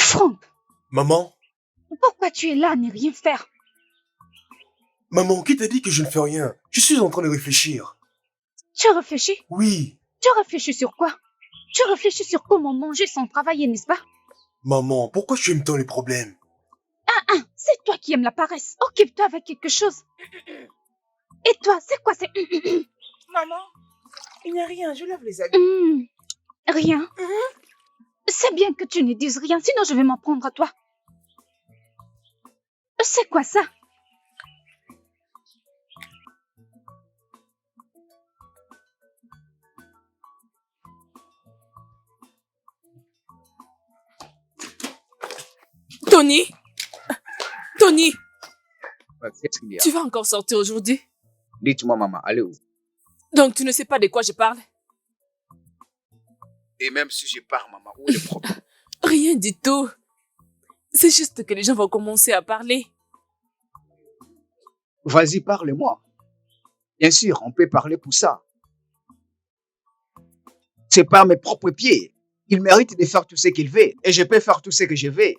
Franck, Maman? pourquoi tu es là à ne rien faire? Maman, qui t'a dit que je ne fais rien? Je suis en train de réfléchir. Tu réfléchis? Oui. Tu réfléchis sur quoi? Tu réfléchis sur comment manger sans travailler, n'est-ce pas? Maman, pourquoi tu aimes tant les problèmes? C'est toi qui aimes la paresse. Occupe-toi avec quelque chose. Et toi, c'est quoi c'est... Maman, il n'y a rien, je lave les habits. Rien. C'est bien que tu ne dises rien, sinon je vais m'en prendre à toi. C'est quoi ça? Tony! Tony! Qu'est-ce qu'il y a? Tu vas encore sortir aujourd'hui? Dites-moi, maman, allez où? Donc tu ne sais pas de quoi je parle? Et même si je pars, maman, où est le problème? Rien du tout. C'est juste que les gens vont commencer à parler. Vas-y, parle-moi. Bien sûr, on peut parler pour ça. C'est par mes propres pieds. Il mérite de faire tout ce qu'il veut. Et je peux faire tout ce que je veux.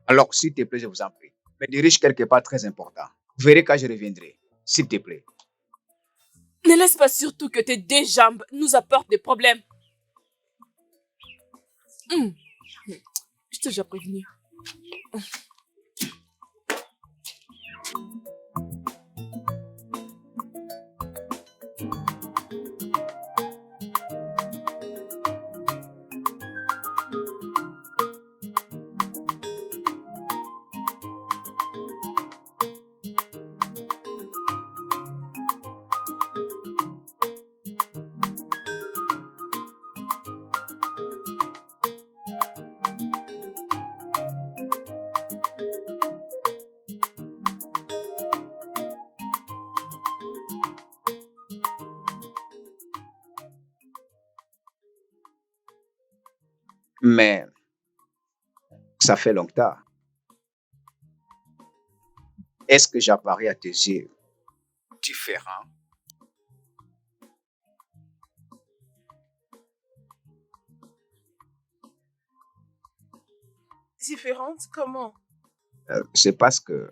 Alors, s'il te plaît, je vous en prie, me dirige quelque part très important. Vous verrez quand je reviendrai. S'il te plaît. Ne laisse pas surtout que tes deux jambes nous apportent des problèmes. Je t'ai déjà prévenu. Mais ça fait longtemps. Est-ce que j'apparais à tes yeux différent? Différente? Comment? C'est parce que,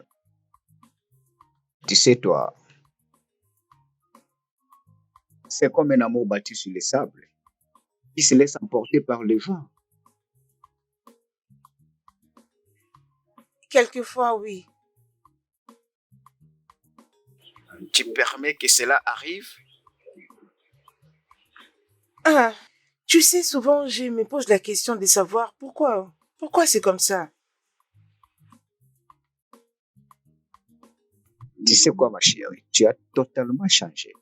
tu sais, toi, c'est comme un amour bâti sur le sable qui se laisse emporter par le vent. Quelquefois, oui. Tu permets que cela arrive? Ah, tu sais, souvent, je me pose la question de savoir pourquoi. Pourquoi c'est comme ça? Tu sais quoi, ma chérie? Tu as totalement changé.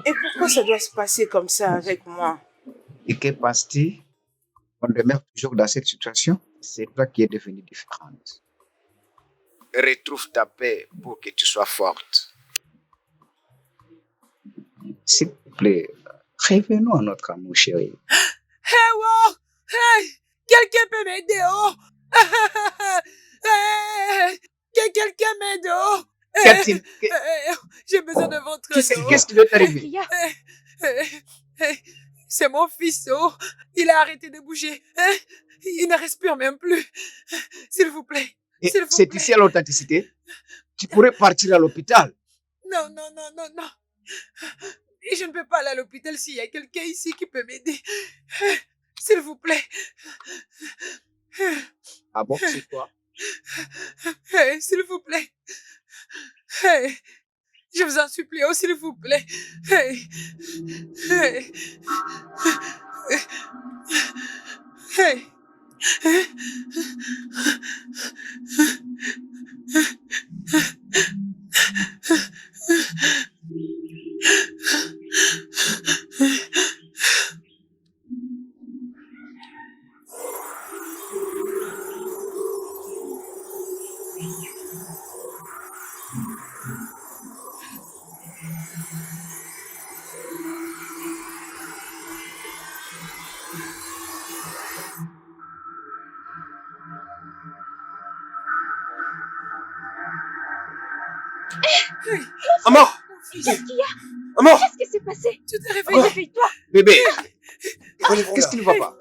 Et pourquoi ça doit se passer comme ça avec moi? Et que penses-tu? On demeure toujours dans cette situation? C'est toi qui es devenue différente. Retrouve ta paix pour que tu sois forte. S'il te plaît, revenons à notre amour, chérie. Hey, wow! Hey! Quelqu'un peut m'aider, oh! Hey! Que quelqu'un m'aide, oh! J'ai besoin de votre dos. Qu'est-ce qui doit t'arriver? C'est mon fils, oh! Il a arrêté de bouger. Il ne respire même plus. S'il vous plaît. C'est ici à l'authenticité? Tu pourrais partir à l'hôpital. Non. Et je ne peux pas aller à l'hôpital s'il y a quelqu'un ici qui peut m'aider. S'il vous plaît. Ah bon, c'est quoi? S'il vous plaît. Je vous en supplie, oh, s'il vous plaît. Maman! Qu'est-ce qu'il y a? Maman! Qu'est-ce qui s'est passé? Tu t'es réveillé? Réveille-toi. Bébé, Relève-moi qu'est-ce là. qui ne va pas?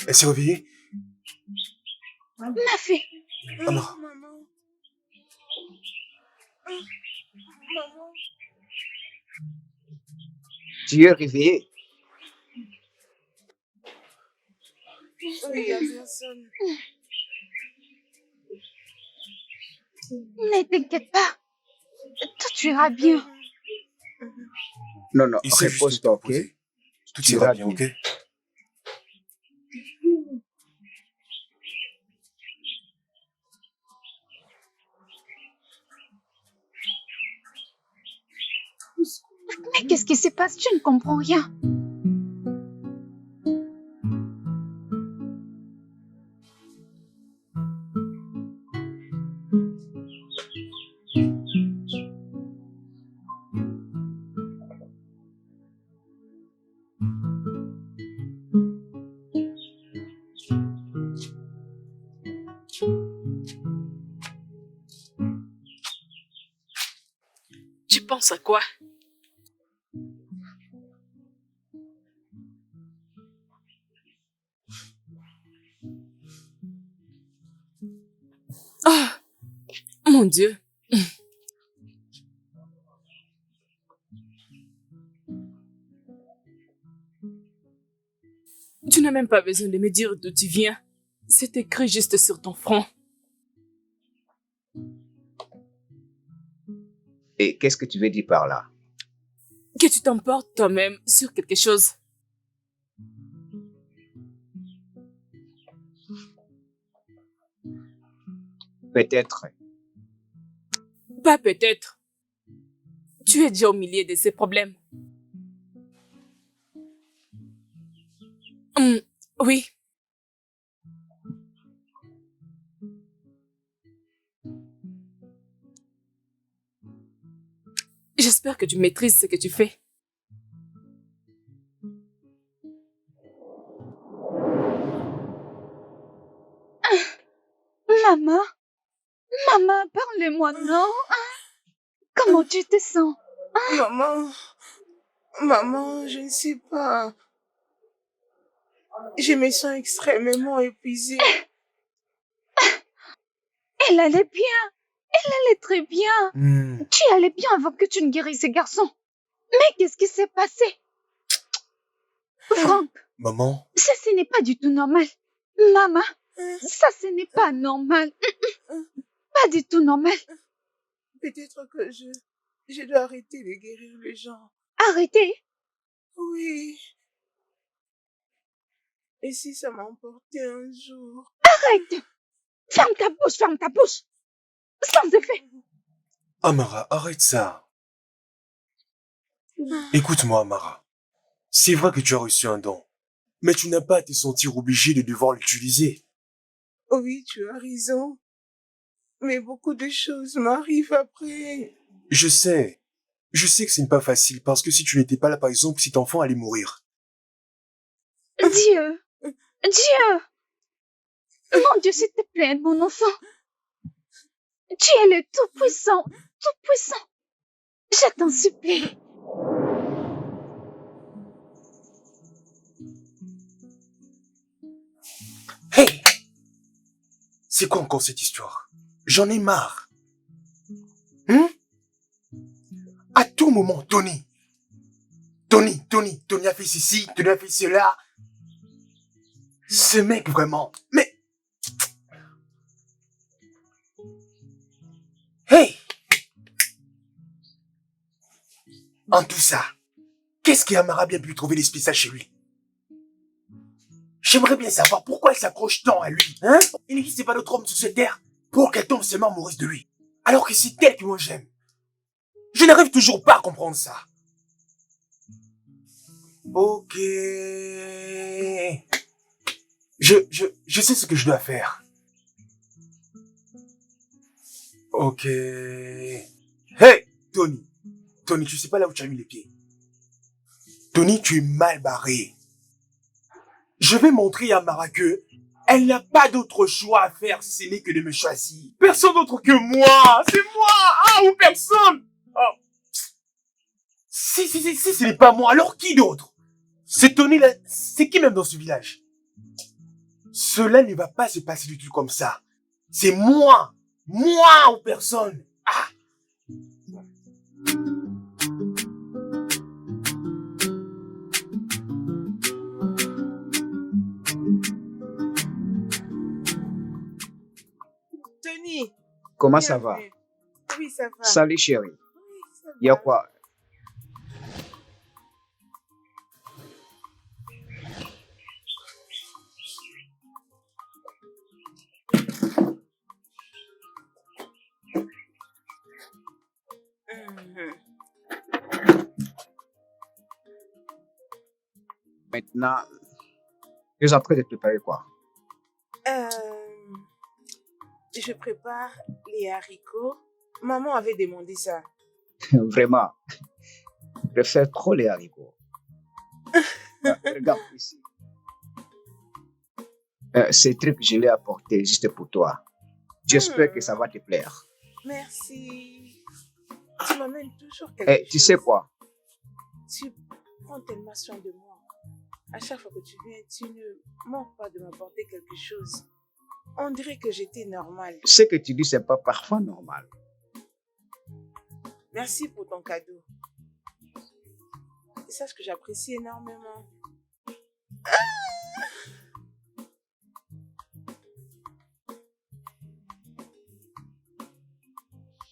Elle s'est réveillée? Ma fille. Amara. Maman. Maman. Tu es réveillé. Oui, il y a personne. Ne t'inquiète pas. Tout ira bien. Non, non, Il s'est juste repose-toi, ok? reposé. Tout Tu ira iras bien, ok? Mais qu'est-ce qui se passe? Tu ne comprends rien. Tu penses à quoi? Oh, mon Dieu. Tu n'as même pas besoin de me dire d'où tu viens. C'est écrit juste sur ton front. Et qu'est-ce que tu veux dire par là? Que tu t'emportes toi-même sur quelque chose. Peut-être. Pas peut-être. Tu es déjà au milieu de ces problèmes. Oui. J'espère que tu maîtrises ce que tu fais. Maman. Maman, parle-moi, non? Comment tu te sens? Maman, maman, je ne sais pas. Je me sens extrêmement épuisée. Elle allait bien. Elle allait très bien. Hmm. Tu allais bien avant que tu ne guérisses ces garçons. Mais qu'est-ce qui s'est passé? Franck, Maman? ça, ce n'est pas du tout normal. Maman, ça, ce n'est pas normal. Pas du tout normal. Peut-être que je dois arrêter de guérir les gens. Arrêtez. Oui. Et si ça m'emportait un jour? Arrête. Ferme ta bouche, ferme ta bouche. Sans effet. Amara, arrête ça. Écoute-moi, Amara. C'est vrai que tu as reçu un don, mais tu n'as pas à te sentir obligé de devoir l'utiliser. Oui, tu as raison. Mais beaucoup de choses m'arrivent après. Je sais que ce n'est pas facile parce que si tu n'étais pas là, par exemple, cet enfant allait mourir. Dieu. Dieu. Mon Dieu, s'il te plaît, mon enfant. Tu es le Tout-Puissant. Tout-Puissant. Je t'en supplie. Hey! C'est quoi encore cette histoire? J'en ai marre. À tout moment, Tony a fait ceci, Tony a fait cela. Ce mec, vraiment. Mais... Hey! En tout ça, qu'est-ce qu'Amara bien pu trouver l'esprit ça chez lui? J'aimerais bien savoir pourquoi elle s'accroche tant à lui, hein? Il n'existe pas d'autre homme sur cette terre pour qu'elle tombe seulement amoureuse de lui. Alors que c'est elle que moi j'aime. Je n'arrive toujours pas à comprendre ça. Ok. Je sais ce que je dois faire. Ok. Hey, Tony. Tony, tu sais pas là où tu as mis les pieds. Tony, tu es mal barré. Je vais montrer à Mara que elle n'a pas d'autre choix à faire si ce n'est que de me choisir. Personne d'autre que moi. C'est moi. Ah, ou personne. Oh. Si ce n'est pas moi, alors qui d'autre? C'est Tony là. C'est qui même dans ce village? Cela ne va pas se passer du tout comme ça. C'est moi. Moi ou personne. Ah. Tony, Comment ça va? bienvenue. Oui, ça va. Salut chérie. Oui, ça Il y a va. quoi? Mhm. Maintenant, tu es en train de préparer quoi? Euh, je prépare les haricots. Maman avait demandé ça. Vraiment, je préfère trop les haricots. Regarde ici. Ces trucs, je l'ai apporté juste pour toi. J'espère que ça va te plaire. Merci. Tu m'amènes toujours quelque Et tu sais chose. quoi? Tu prends tellement soin de moi. À chaque fois que tu viens, tu ne manques pas de m'apporter quelque chose. On dirait que j'étais normale. Ce que tu dis, c'est pas parfois normal. Merci pour ton cadeau. Et sache que j'apprécie énormément.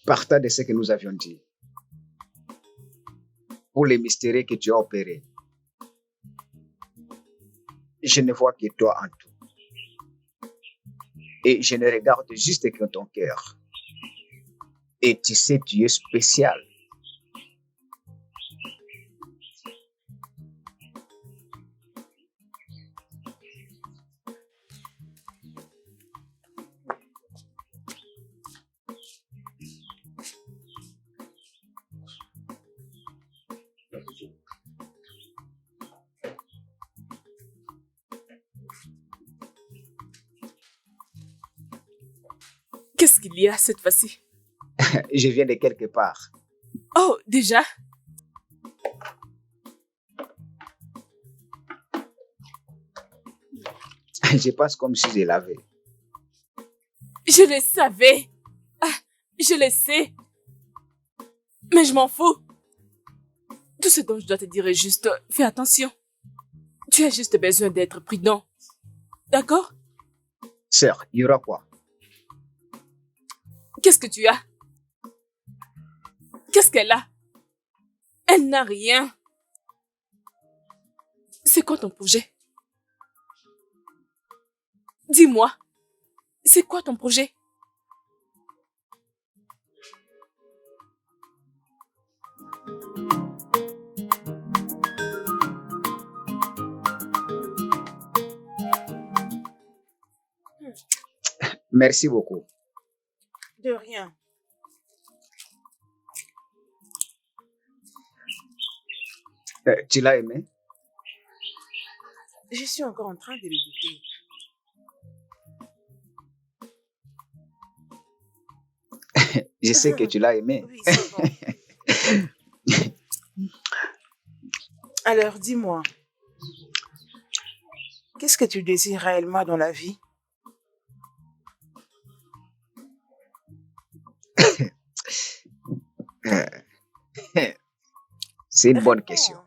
Partant de ce que nous avions dit. Pour les mystères que tu as opérés, je ne vois que toi en tout. Et je ne regarde juste que ton cœur. Et tu sais, tu es spécial. Qu'est-ce qu'il y a cette fois-ci? Je viens de quelque part. Oh, déjà? Je pense comme si je l'avais. Je le savais. Ah, je le sais. Mais je m'en fous. Tout ce dont je dois te dire est juste, fais attention. Tu as juste besoin d'être prudent. D'accord? Sœur, il y aura quoi? Qu'est-ce que tu as? Qu'est-ce qu'elle a? Elle n'a rien. C'est quoi ton projet? Dis-moi. C'est quoi ton projet? Merci beaucoup. De rien. Tu l'as aimé? Je suis encore en train de le goûter. Je sais que tu l'as aimé. Oui, c'est bon. Alors, dis-moi, qu'est-ce que tu désires réellement dans la vie? C'est une bonne question. Réponds.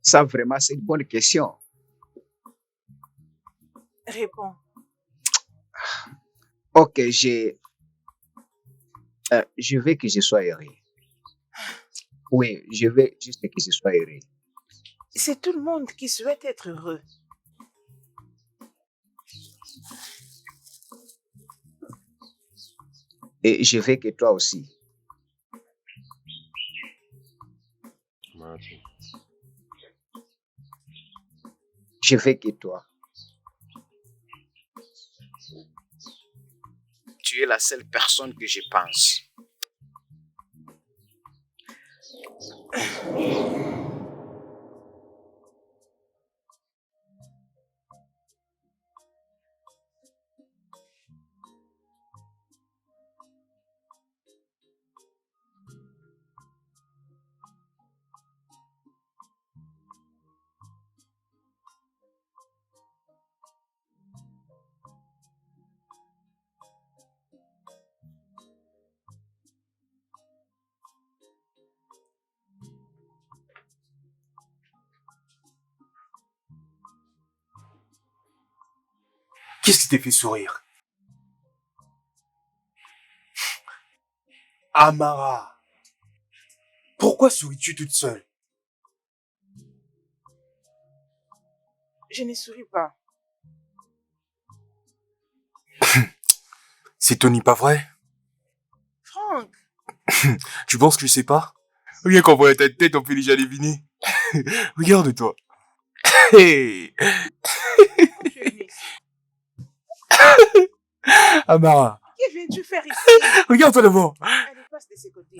Ça, vraiment, c'est une bonne question. Réponds. Ok, je veux que je sois heureux. Oui, je veux juste que je sois heureux. C'est tout le monde qui souhaite être heureux. Et je veux que toi aussi. Je veux que toi, tu es la seule personne que je pense. Qu'est-ce qui t'a fait sourire? Amara, pourquoi souris-tu toute seule? Je ne souris pas. C'est Tony, pas vrai? Franck, Tu penses que je sais pas? Rien qu'en voyant ta tête, on peut déjà deviner. Regarde-toi. Hey, pourquoi tu es venu ici? Amara, Que viens-tu faire ici? regarde-toi d'abord. Allez, passe de ce côté.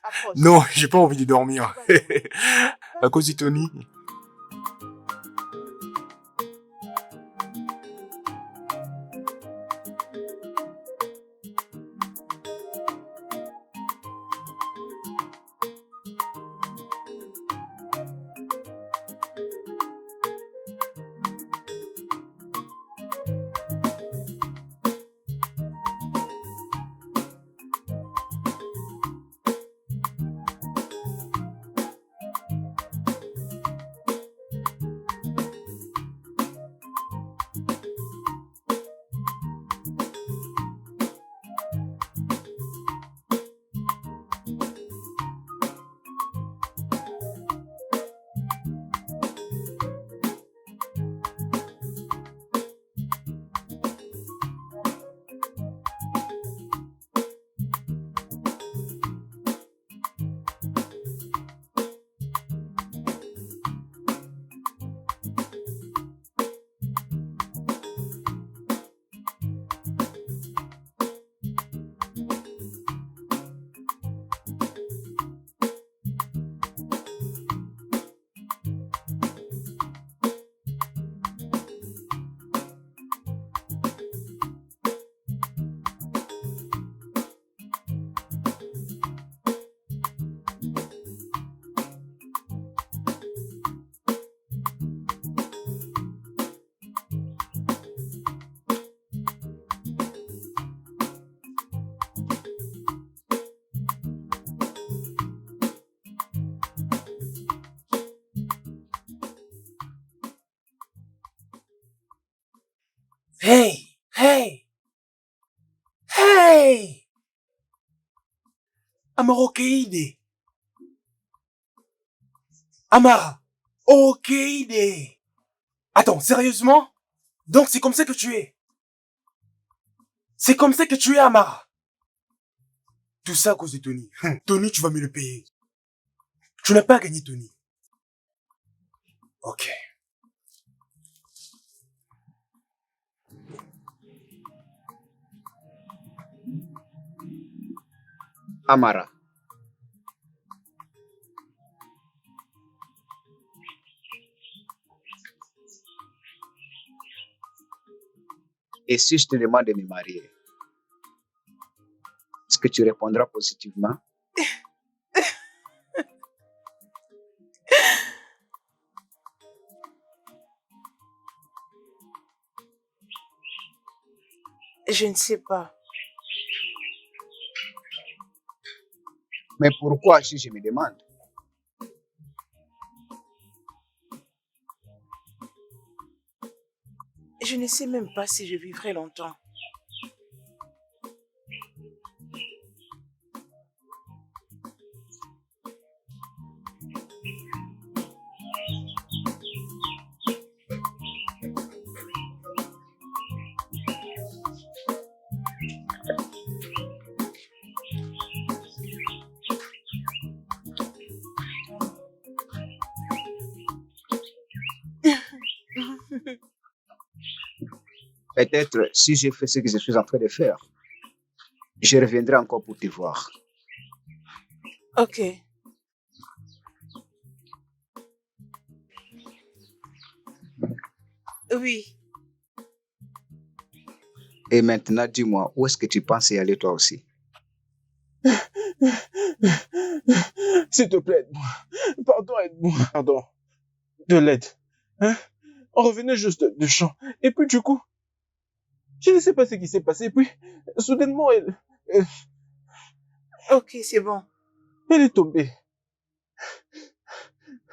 Approche. Non, j'ai pas envie de dormir. Va dormir. À cause de Tony. Hey, hey, hey! Amara, ok idée. Amara, ok idée. Attends, sérieusement? Donc c'est comme ça que tu es? C'est comme ça que tu es, Amara? Tout ça à cause de Tony. Tony, tu vas me le payer. Tu n'as pas gagné, Tony. Ok. Amara, et si je te demande de me marier, est-ce que tu répondras positivement? Je ne sais pas. Mais pourquoi si je me demande? Je ne sais même pas si je vivrai longtemps. Peut-être si j'ai fait ce que je suis en train de faire, je reviendrai encore pour te voir. Ok. Oui. Et maintenant, dis-moi, où est-ce que tu penses y aller toi aussi? S'il te plaît, aide-moi. Pardon, aide-moi. Pardon. De l'aide. Hein? On revenait juste de champ. Et puis du coup, je ne sais pas ce qui s'est passé. Et puis, soudainement, Ok, c'est bon. elle est tombée.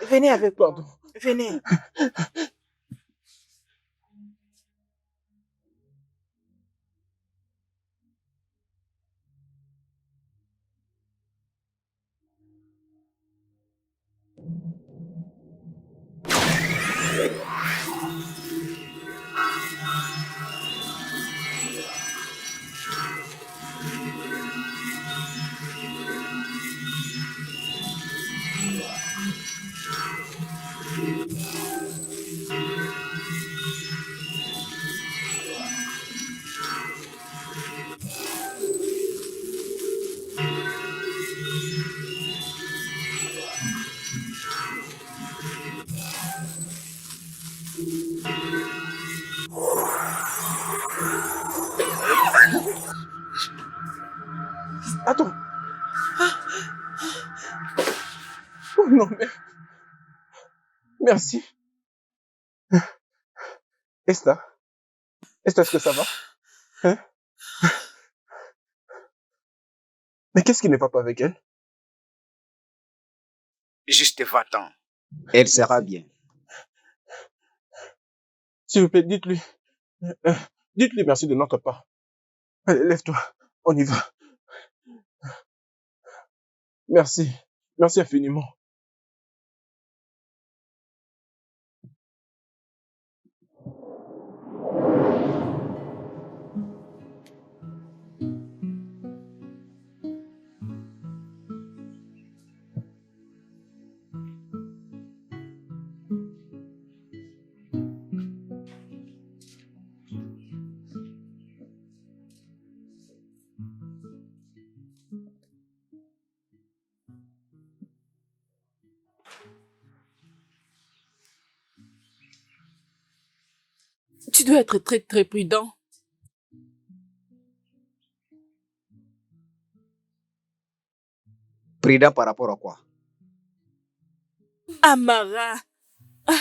Venez avec moi. Pardon. Venez. Attends. Oh non, mais... Merci. Esther, est-ce que ça va? Hein? Mais qu'est-ce qui ne va pas avec elle? Juste va-t'en. Elle sera bien. S'il vous plaît, dites-lui. Dites-lui merci de notre part. Allez, lève-toi. On y va. Merci. Merci infiniment. Tu dois être très très prudent. Prudent par rapport à quoi? Amara. Ah.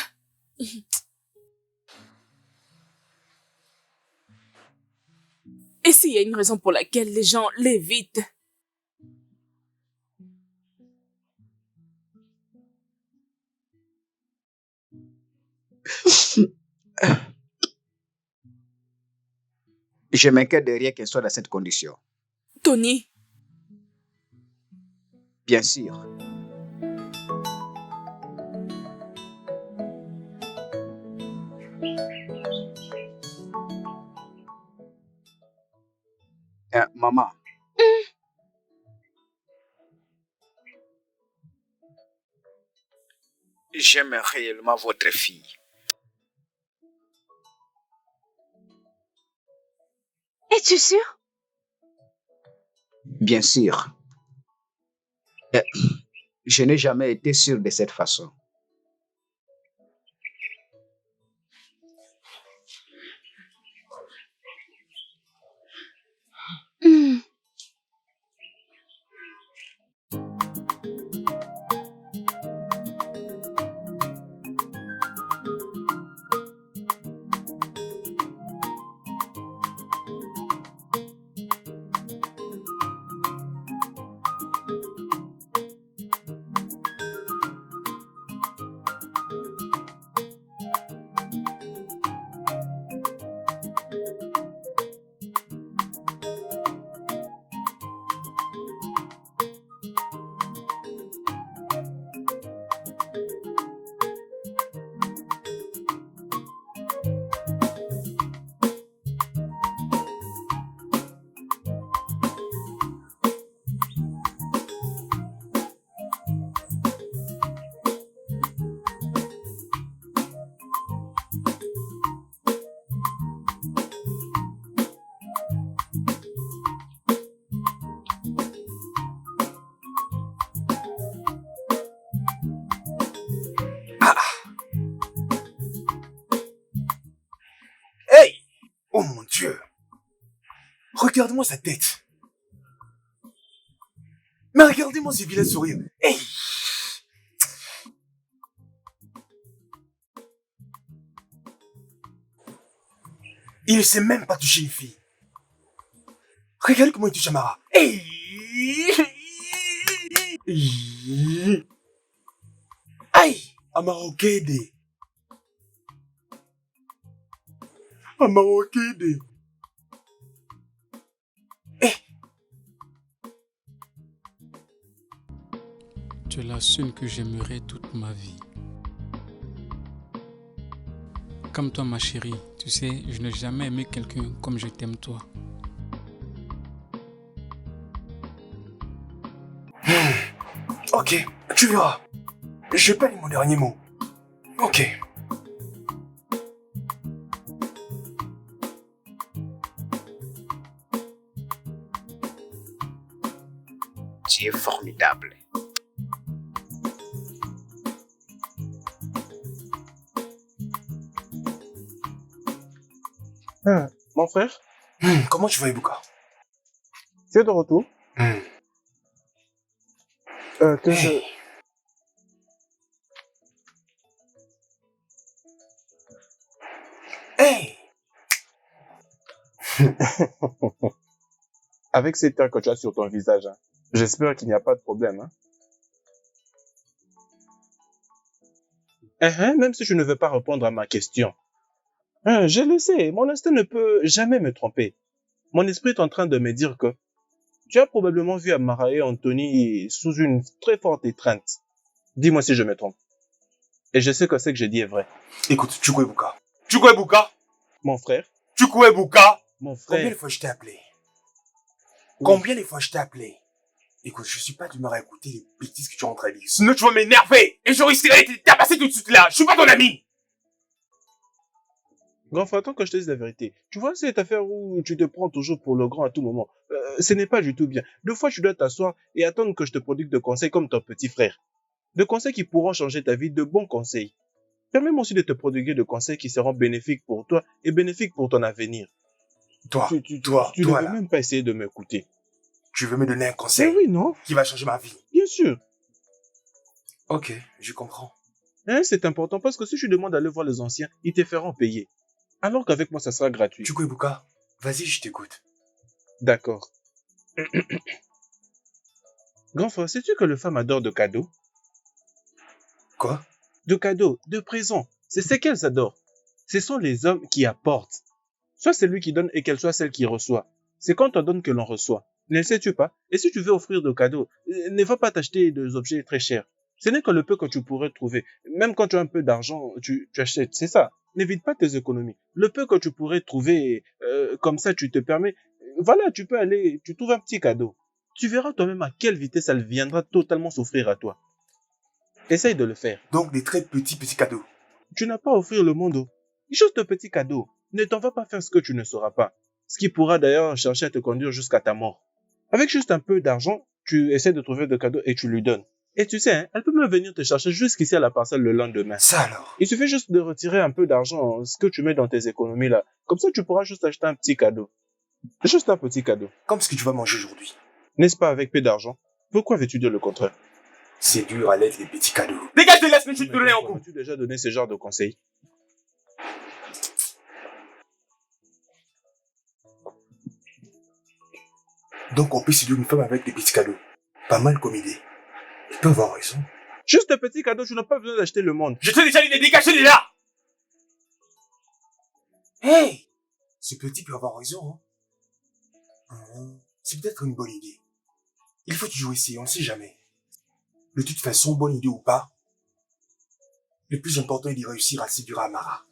Et s'il y a une raison pour laquelle les gens l'évitent? Je m'inquiète de rien qu'elle soit dans cette condition. Tony, Bien sûr. Maman, j'aime réellement votre fille. Es-tu sûr? Bien sûr. Je n'ai jamais été sûr de cette façon. Hmm. Oh mon Dieu. Regarde-moi sa tête. Mais regardez-moi ce vilain sourire. Hey! Il ne sait même pas toucher une fille. Regarde comment il touche Amara. Hey! Aïe! Amara Okede. Amara Okede. Tu es la seule que j'aimerais toute ma vie. Comme toi, ma chérie, tu sais, je n'ai jamais aimé quelqu'un comme je t'aime toi. Ok, tu verras. Je vais pas dire mon dernier mot. Ok. Tu es formidable. Mon frère, Comment tu vas, Ibuka? tu es de retour. Que je... Hey. Hey! Avec ces tains que tu as sur ton visage, hein, j'espère qu'il n'y a pas de problème. Même si je ne veux pas répondre à ma question. Je le sais, mon instinct ne peut jamais me tromper. Mon esprit est en train de me dire que tu as probablement vu Amara et Anthony sous une très forte étreinte. Dis-moi si je me trompe. Et je sais que ce que je dis est vrai. Écoute, Chukwu Ebuka. Chukwu Ebuka! Mon frère, Chukwu Ebuka! mon Combien de frère, fois je t'ai appelé? Oui. Combien de fois je t'ai appelé? Écoute, je suis pas d'humeur à écouter les bêtises que tu es en train de dire. Sinon, tu vas m'énerver! Et je risquerais de te tabasser tout de suite là! Je suis pas ton ami! grand frère, attends que je te dise la vérité. Tu vois cette affaire où tu te prends toujours pour le grand à tout moment. Ce n'est pas du tout bien. Deux fois, tu dois t'asseoir et attendre que je te prodigue de conseils comme ton petit frère. De conseils qui pourront changer ta vie, de bons conseils. Permets-moi aussi de te prodiguer de conseils qui seront bénéfiques pour toi et bénéfiques pour ton avenir. Toi, Tu toi ne veux là, même pas essayer de m'écouter. tu veux me donner un Mais conseil oui, non? qui va changer ma vie. Bien sûr. Ok, je comprends. C'est important parce que si tu demandes d'aller voir les anciens, ils te feront payer. Alors qu'avec moi, ça sera gratuit. Chukwu Ebuka, vas-y, je t'écoute. D'accord. Grand frère, sais-tu que les femmes adorent de cadeaux? Quoi? De cadeaux, de présents. C'est ce qu'elles adorent. Ce sont les hommes qui apportent. Soit c'est lui qui donne et qu'elle soit celle qui reçoit. C'est quand on donne que l'on reçoit. Ne le sais-tu pas? Et si tu veux offrir de cadeaux, ne va pas t'acheter des objets très chers. Ce n'est que le peu que tu pourrais trouver. Même quand tu as un peu d'argent, tu achètes. C'est ça. N'évite pas tes économies. Le peu que tu pourrais trouver, comme ça tu te permets. Voilà, tu peux aller, tu trouves un petit cadeau. Tu verras toi-même à quelle vitesse elle viendra totalement s'offrir à toi. Essaye de le faire. Donc des très petits cadeaux. Tu n'as pas à offrir le monde. Juste de petits cadeaux. Ne t'en va pas faire ce que tu ne sauras pas. Ce qui pourra d'ailleurs chercher à te conduire jusqu'à ta mort. Avec juste un peu d'argent, tu essaies de trouver des cadeaux et tu lui donnes. Et tu sais, elle peut même venir te chercher jusqu'ici à la parcelle le lendemain. Ça alors? Il suffit juste de retirer un peu d'argent, ce que tu mets dans tes économies là. Comme ça, tu pourras juste acheter un petit cadeau. Juste un petit cadeau. Comme ce que tu vas manger aujourd'hui. N'est-ce pas avec peu d'argent? Pourquoi veux-tu dire le contraire? C'est dur à l'être les petits cadeaux. Dégage de là, je te donner un coup. As-tu déjà donné ce genre de conseils? Donc on peut séduire une femme avec des petits cadeaux. Pas mal comme idée. Tu peux avoir raison. Juste un petit cadeau, tu n'as pas besoin d'acheter le monde. Je t'ai déjà dit de dégager de là! Hey! Ce petit peut avoir raison, hein. C'est peut-être une bonne idée. Il faut toujours essayer, on ne sait jamais. De toute façon, bonne idée ou pas, le plus important est de réussir à séduire Amara.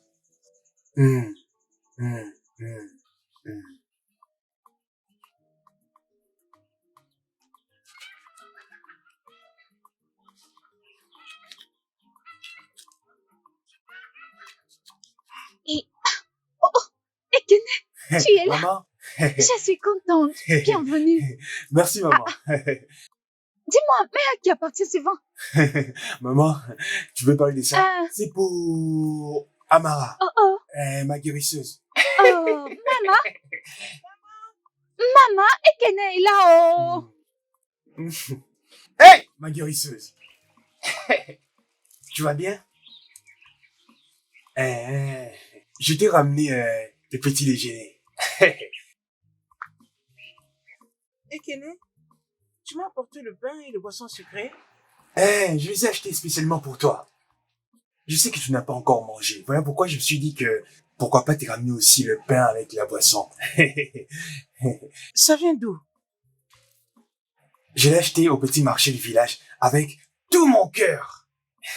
Et... Oh, oh, Ekene, tu es là. Maman? Je suis contente. Bienvenue. Merci, maman. Dis-moi, mais à qui appartient ce vin? Maman, tu veux parler de ça? Ah. C'est pour Amara, Oh, ma guérisseuse. Maman, Maman, Ekene est là, oh. Hey, ma guérisseuse. Tu vas bien? Je t'ai ramené des petits déjeuners. Ekene, tu m'as apporté le pain et le boisson sucré? Je les ai achetés spécialement pour toi. Je sais que tu n'as pas encore mangé. Voilà pourquoi je me suis dit que pourquoi pas te ramener aussi le pain avec la boisson. Ça vient d'où? Je l'ai acheté au petit marché du village avec tout mon cœur.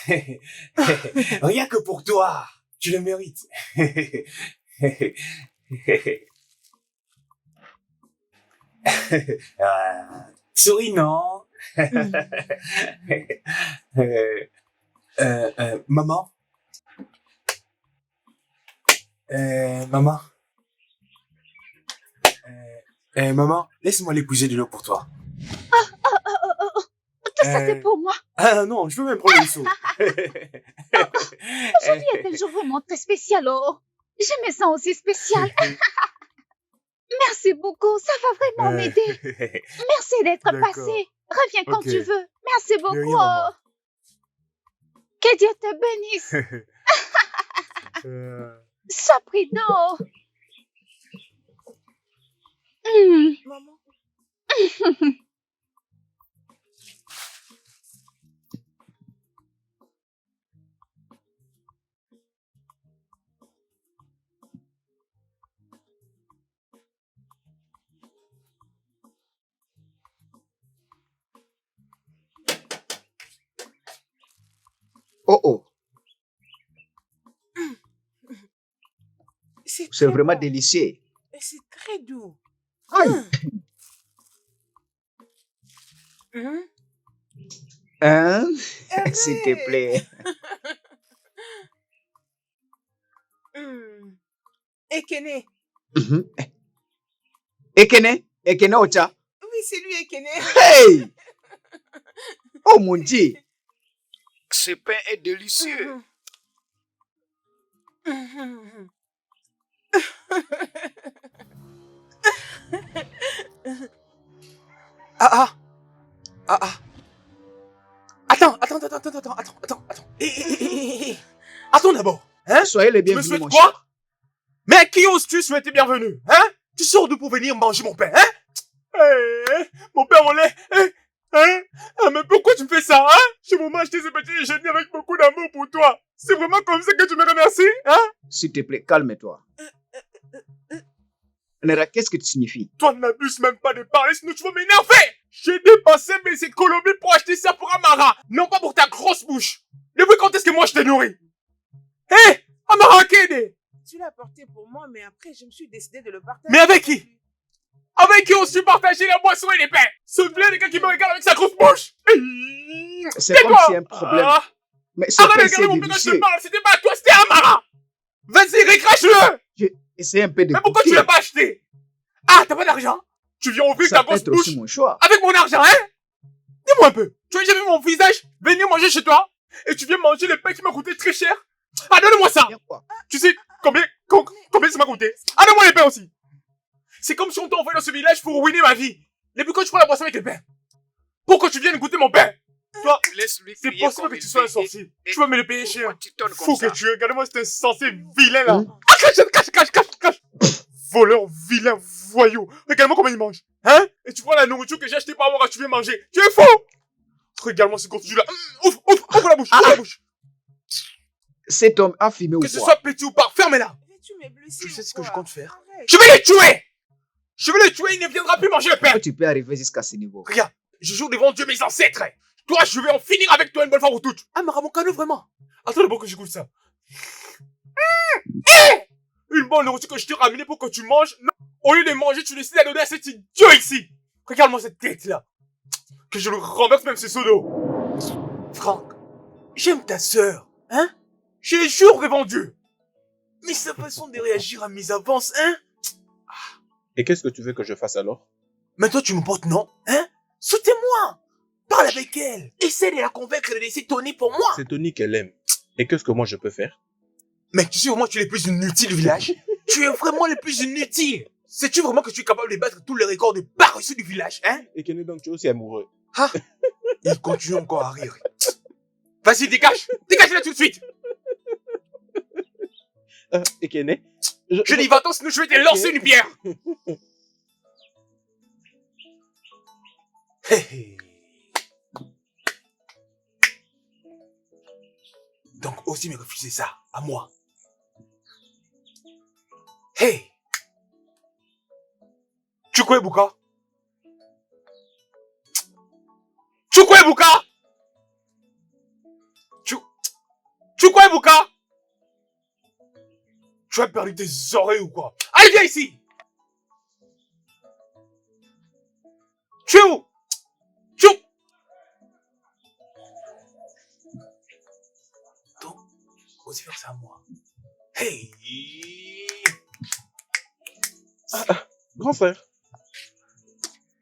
Rien que pour toi. Tu le mérites. Souris, non. Maman. Maman. Maman, laisse-moi l'épouser de l'eau pour toi. Tout ça, c'est pour moi. Ah non, je veux même prendre le seau. Aujourd'hui est un jour vraiment très spécial, oh. Je me sens aussi spécial. Merci beaucoup, ça va vraiment m'aider. Merci d'être D'accord. passé. Reviens quand Ok. tu veux. Merci De beaucoup. rien, maman. Oh. Que Dieu te bénisse. Sois prudent. Maman. Oh oh, C'est c'est très vraiment bon. délicieux. Et c'est très doux. Aïe. Hum. Hein? Hervé. S'il te plaît. Ekene. Mhm. Ekene Ocha. Oui, c'est lui, Ekene. Hey! Oh mon Dieu! Ce pain est délicieux. Attends. Attends d'abord. Hein? Soyez les Tu me bienvenus, souhaites mon quoi? cher. Mais qui oses-tu souhaiter bienvenue? Hein? Tu sors d'où pour venir manger mon pain, hein? Mon pain au lait, hein? Ah, mais pourquoi tu me fais ça, hein? Je vais m'acheter ce petit déjeuner avec beaucoup d'amour pour toi. C'est vraiment comme ça que tu me remercies, hein? S'il te plaît, calme-toi. Nera, qu'est-ce que tu signifies? Toi n'abuses même pas de parler, sinon tu vas m'énerver! J'ai dépensé mes économies pour acheter ça pour Amara, non pas pour ta grosse bouche. Depuis quand est-ce que moi je t'ai nourri? Hé! Amara Kene! Tu l'as porté pour moi, mais après, je me suis décidé de le partager. Mais avec qui? Avec qui oses-tu partager la boisson et les pains? Ce blé de gars qui me regarde avec sa grosse bouche! C'est comme s'il y a un problème. Ah, Mais ce arrête de pain, regarder c'est mon pain quand je te délicieux. parle, c'était pas toi, c'était Amara! Vas-y, recrache-le! Essaye un peu de Mais pourquoi tu goûter. l'as pas acheté? Ah, t'as pas d'argent? Tu viens ouvrir Ça ta peut grosse être aussi bouche mon choix. avec mon argent, hein? Dis-moi un peu. Tu as déjà vu mon visage venir manger chez toi? Et tu viens manger le pain qui m'a coûté très cher? Ah, donne-moi ça! Bien quoi? Tu sais combien ça m'a coûté? Ah, donne-moi les pains aussi! C'est comme si on t'a envoyé dans ce village pour ruiner ma vie. Depuis quand tu prends la boisson avec les pains? Pourquoi tu viens goûter mon pain? Toi, Laisse-lui c'est possible que tu sois un sorcier. Tu vas me le payer cher. Fou que tu es. Regarde-moi cet insensé vilain là. Ah, cache! Voleur, vilain, voyou. Regarde-moi comment il mange. Hein? Et tu prends la nourriture que j'ai achetée par moi quand tu viens manger. Tu es fou! Regarde-moi ce contenu là. Ouvre la bouche, ouvre la bouche. Cet homme a fumé ou Que ce quoi? soit petit ou pas, ferme-la. Tu m'es blessé. Tu sais ou ce que je quoi? compte faire? Arrête. Je vais les tuer! Je vais les tuer, il ne viendra plus manger le pain. Comment tu peux arriver jusqu'à ce niveau? Regarde, je jure devant Dieu mes ancêtres. Toi, je vais en finir avec toi une bonne fois pour toutes. Ah, Mara, mon cadeau, vraiment. Attends d'abord que j'écoute ça. Une bonne nourriture que je t'ai ramenée pour que tu manges. Non. Au lieu de manger, tu décides de donner à cet idiot ici. Regarde-moi cette tête-là. Que je le renverse même ce seau d'eau. Franck, j'aime ta sœur, hein? Je les jure devant Dieu. Mais sa façon de réagir à mes avances, hein? Et qu'est-ce que tu veux que je fasse alors? Mais toi, tu me portes non, hein? Soutez-moi! Parle avec elle! Essaie de la convaincre de laisser Tony pour moi! C'est Tony qu'elle aime. Et qu'est-ce que moi je peux faire? Mais tu sais vraiment que tu es le plus inutile du village? Tu es vraiment le plus inutile. Sais-tu vraiment que tu es capable de battre tous les records de paresseux du village, hein? Et Kenny, donc tu es aussi amoureux. Ah, il continue encore à rire. Vas-y, dégage! Dégage là tout de suite! Et Kenny, Je dis va-t'en, sinon je vais te lancer une pierre! Hé hé. Donc, aussi me refuser ça, à moi. Hey! Chukwuebuka! Chukwuebuka! Chukwuebuka! Tu as perdu tes oreilles ou quoi? Allez, viens ici! Tu es où? Donc, aussi faire ça à moi. Hey! Grand frère,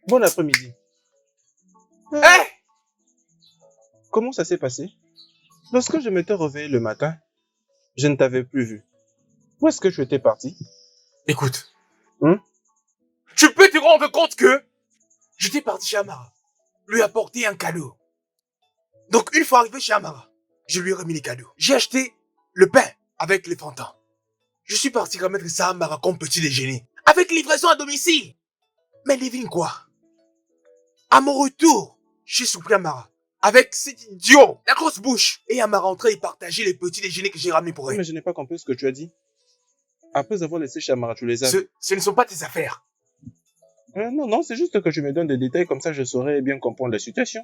bon après-midi. Hey! Comment ça s'est passé? Lorsque je m'étais réveillé le matin, je ne t'avais plus vu. Où est-ce que tu étais parti? Écoute. Hein? Tu peux te rendre compte que j'étais parti chez Amara, lui apporter un cadeau. Donc, une fois arrivé chez Amara, je lui ai remis les cadeaux. J'ai acheté le pain avec les fantans. Je suis parti remettre ça à Amara comme petit déjeuner, avec livraison à domicile. Mais devine quoi? À mon retour, j'ai surpris Amara, avec cet idiot, la grosse bouche. Et à ma rentrée, il partageait les petits déjeuners que j'ai ramenés pour elle. Mais je n'ai pas compris ce que tu as dit. Après avoir laissé Chamara, tu les as... Ce ne sont pas tes affaires. Non, c'est juste que tu me donnes des détails, comme ça je saurais bien comprendre la situation.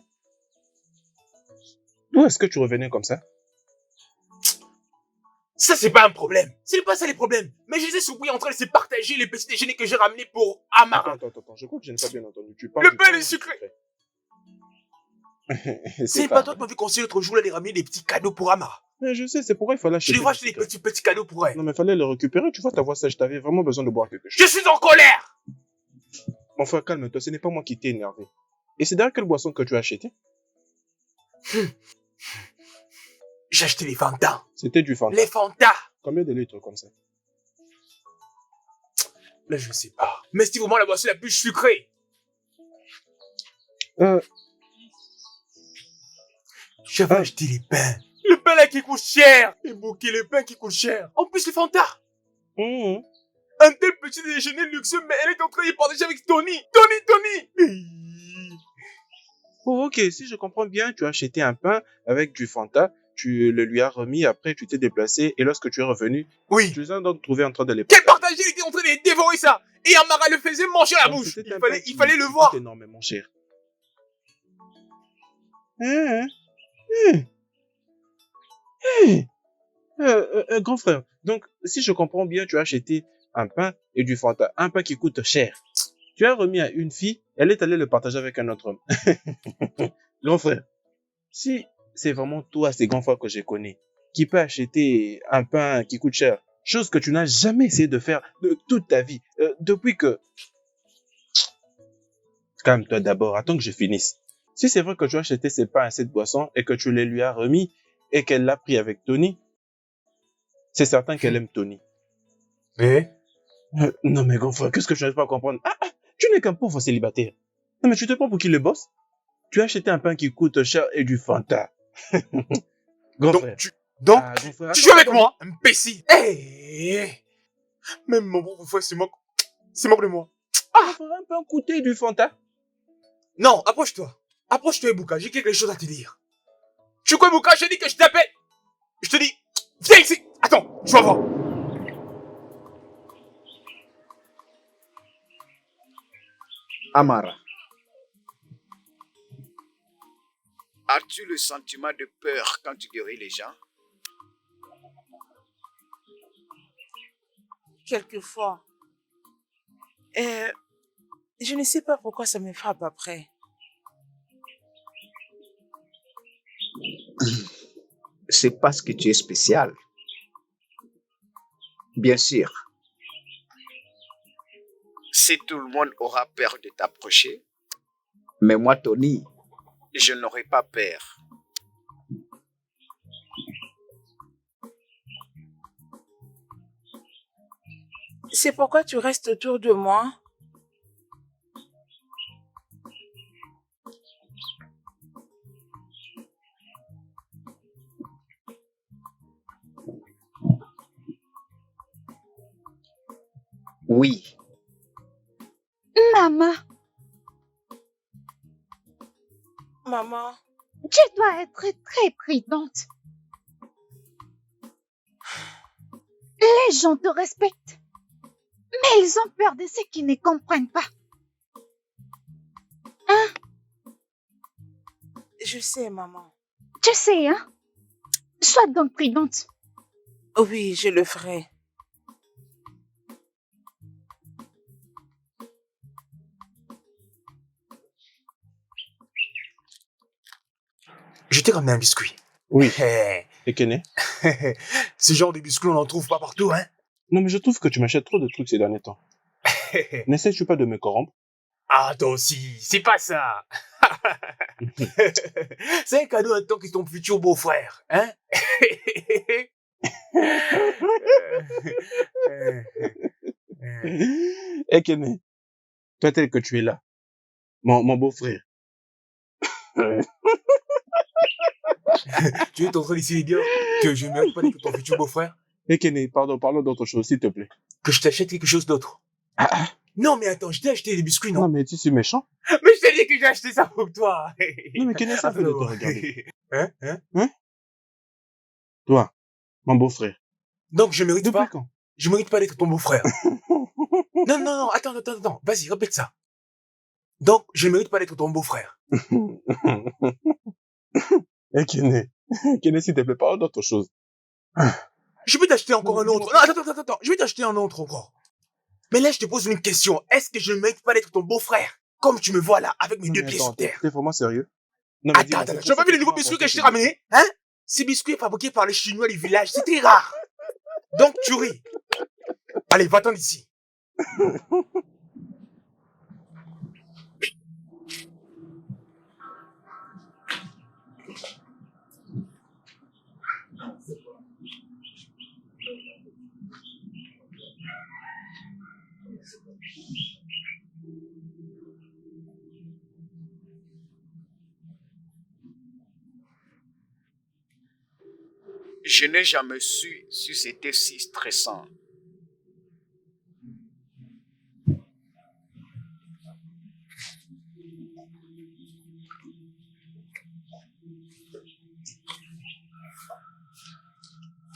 D'où est-ce que tu revenais comme ça? Ça, c'est pas un problème. Ce n'est pas ça les problèmes. Mais je les ai surpris en train de se partager les petits déjeuners que j'ai ramenés pour Amara. Attends, je crois que je n'ai pas bien entendu. Tu parles le pain est sucré. C'est pas toi qui m'avais conseillé l'autre jour là, de ramener des petits cadeaux pour Amara. Mais je sais, c'est pourquoi il fallait acheter. Je lui ai acheter des petits cadeaux pour elle. Non, mais il fallait les récupérer. Tu vois, ta voix sèche, t'avais vraiment besoin de boire quelque chose. Je suis en colère! Mon frère, calme-toi, ce n'est pas moi qui t'ai énervé. Et c'est d'ailleurs quelle boisson que tu as acheté? J'ai acheté les Fanta. C'était du Fanta. Les Fanta. Combien de litres comme ça? Là, je ne sais pas. Mais c'est vraiment la boisson la plus sucrée. J'avais acheté les pains. Le pain là qui coûte cher. Et bouquet le pain qui coûte cher. En plus, les Fanta. Un tel petit déjeuner luxueux, mais elle est en train de partager avec Tony. Tony. Oh, ok, si je comprends bien, tu as acheté un pain avec du Fanta, tu le lui as remis, après tu t'es déplacé, et lorsque tu es revenu, oui, tu les as donc trouvé en train de les partager. Quel partager? Il était en train de dévorer ça. Et Amara le faisait manger la bouche. Il fallait le voir. C'est énormément cher. Grand frère, donc si je comprends bien, tu as acheté un pain et du Fanta, un pain qui coûte cher. Tu as remis à une fille, elle est allée le partager avec un autre homme. Grand frère, si c'est vraiment toi, ces grands frères que je connais, qui peut acheter un pain qui coûte cher, chose que tu n'as jamais essayé de faire de toute ta vie, depuis que... Calme-toi d'abord, attends que je finisse. Si c'est vrai que tu as acheté ces pains et cette boisson et que tu les lui as remis et qu'elle l'a pris avec Tony, c'est certain qu'elle aime Tony. Mais non mais grand frère, qu'est-ce que je n'arrive pas à comprendre? Tu n'es qu'un pauvre célibataire. Non mais tu te prends pour qui le boss? Tu as acheté un pain qui coûte cher et du Fanta. Grand frère. Donc, grand frère, tu joues avec moi, imbécile. Hey. Même mon pauvre frère, c'est moque de moi. Un pain coûté du Fanta. Non, approche-toi. Approche-toi, Ebuka, j'ai quelque chose à te dire. Tu quoi, Ebuka, j'ai dit que je t'appelle. Je te dis, viens ici. Attends, tu vas voir. Amara, as-tu le sentiment de peur quand tu guéris les gens? Quelquefois. Je ne sais pas pourquoi ça me frappe après. C'est parce que tu es spécial. Bien sûr. Si tout le monde aura peur de t'approcher, mais moi, Tony, je n'aurai pas peur. C'est pourquoi tu restes autour de moi. Oui. Maman, Maman, tu dois être très prudente. Les gens te respectent, mais ils ont peur de ceux qui ne comprennent pas. je sais, maman. Tu sais, hein? Sois donc prudente. Oui, je le ferai. Je t'ai ramené un biscuit. Oui. Eh, Ekene? Ce genre de biscuit, on n'en trouve pas partout, hein? Non, mais je trouve que tu m'achètes trop de trucs ces derniers temps. N'essayes-tu pas de me corrompre? Ah, toi aussi, c'est pas ça. C'est un cadeau à toi qui est ton futur beau-frère, hein? Ekene, toi tel que tu es là, mon beau-frère. Tu es en train d'essayer de dire que je ne mérite pas d'être ton futur beau-frère? Ekene, pardon, parlons d'autre chose, s'il te plaît. Que je t'achète quelque chose d'autre? Non, mais attends, je t'ai acheté des biscuits, non? Non, mais tu suis méchant. Mais je t'ai dit que j'ai acheté ça pour toi. Non, mais Ekene, ça fait de te Attends. regarder. Hein? Toi, mon beau-frère. Donc, je mérite Depuis pas? quand? Je mérite pas d'être ton beau-frère. Non, attends. Vas-y, répète ça. Donc, je mérite pas d'être ton beau-frère. Ekene, s'il te plaît, parle d'autre chose. Je vais t'acheter encore un autre. Non, attends. Je vais t'acheter un autre encore. Mais là, je te pose une question. Est-ce que je ne mérite pas d'être ton beau-frère? Comme tu me vois là, avec mes Non, deux mais pieds attends, sur terre. t'es vraiment sérieux? Non, mais dis-moi, Attends, c'est tu as pas pour vu les ça nouveaux tu biscuits m'as que je t'ai apporté ramenés? Hein? Ces biscuits fabriqués par les Chinois du village, c'est très rare. Donc, tu ris. Allez, va-t'en d'ici. Je n'ai jamais su si c'était si stressant.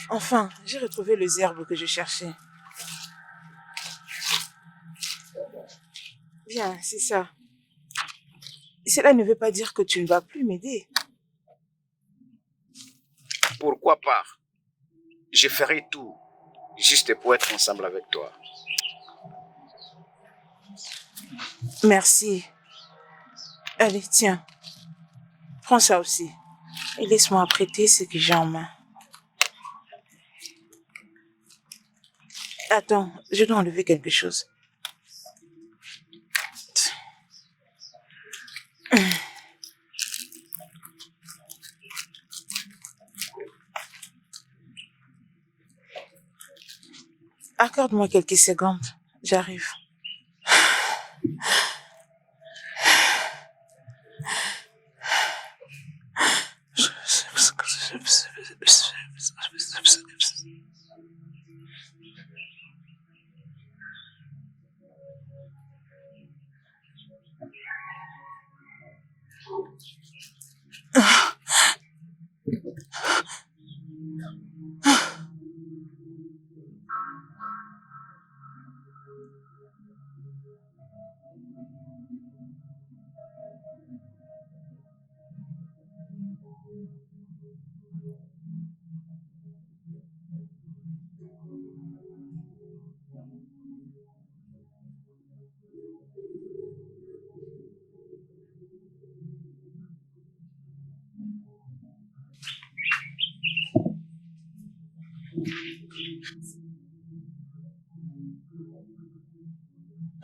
Enfin, j'ai retrouvé les herbes que je cherchais. Bien, c'est ça. Cela ne veut pas dire que tu ne vas plus m'aider. Pourquoi pas? Je ferai tout, juste pour être ensemble avec toi. Merci. Allez, tiens. Prends ça aussi. Et laisse-moi prêter ce que j'ai en main. Attends, je dois enlever quelque chose. Accorde-moi quelques secondes. J'arrive.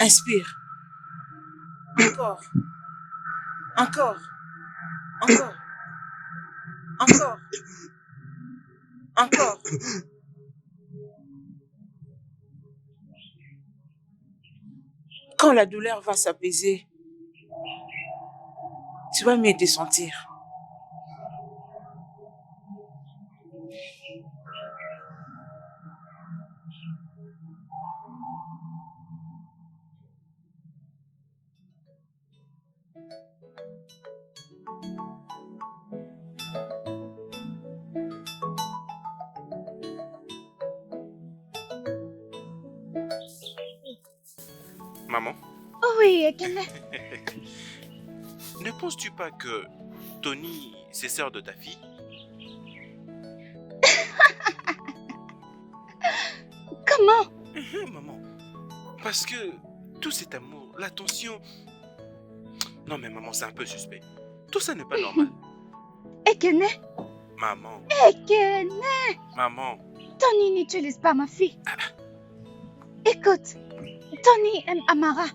Inspire. Encore. Encore. Encore. Encore. Encore. Quand la douleur va s'apaiser, tu vas mieux te sentir. Maman, Oui, Ekene. ne penses-tu pas que Tony, c'est sœur de ta fille? Comment? Maman, parce que tout cet amour, l'attention... Non mais maman, c'est un peu suspect. Tout ça n'est pas normal. Ekene. Maman, Ekene. maman, Tony n'utilise pas ma fille. Écoute, Tony aime Amara.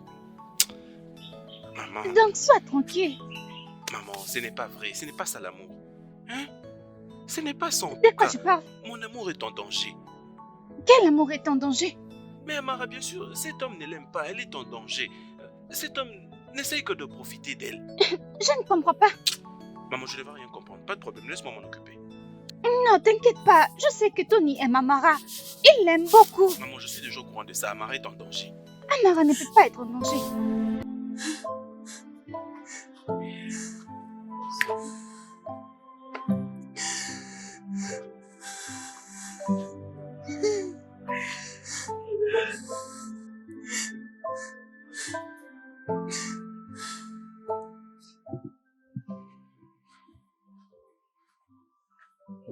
maman, Donc sois tranquille. maman, ce n'est pas vrai, ce n'est pas ça l'amour. Hein? Ce n'est pas ça en De tout quoi cas. tu parles? Mon amour est en danger. Quel amour est en danger? Mais Amara, bien sûr, cet homme ne l'aime pas, elle est en danger. Cet homme n'essaye que de profiter d'elle. Je ne comprends pas. Maman, je ne vais rien comprendre, pas de problème, laisse-moi m'en occuper. Non, t'inquiète pas. Je sais que Tony aime Amara. Il l'aime beaucoup. Maman, je suis déjà au courant de ça, Amara est en danger. Amara ne peut pas être en danger.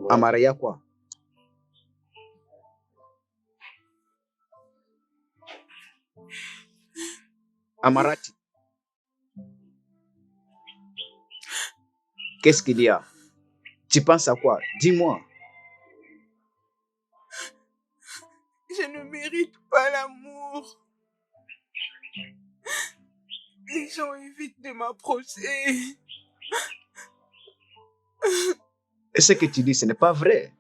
Amara, il y a quoi? Amarati, qu'est-ce qu'il y a? Tu penses à quoi? Dis-moi. Je ne mérite pas l'amour. Les gens évitent de m'approcher. Et ce que tu dis, ce n'est pas vrai.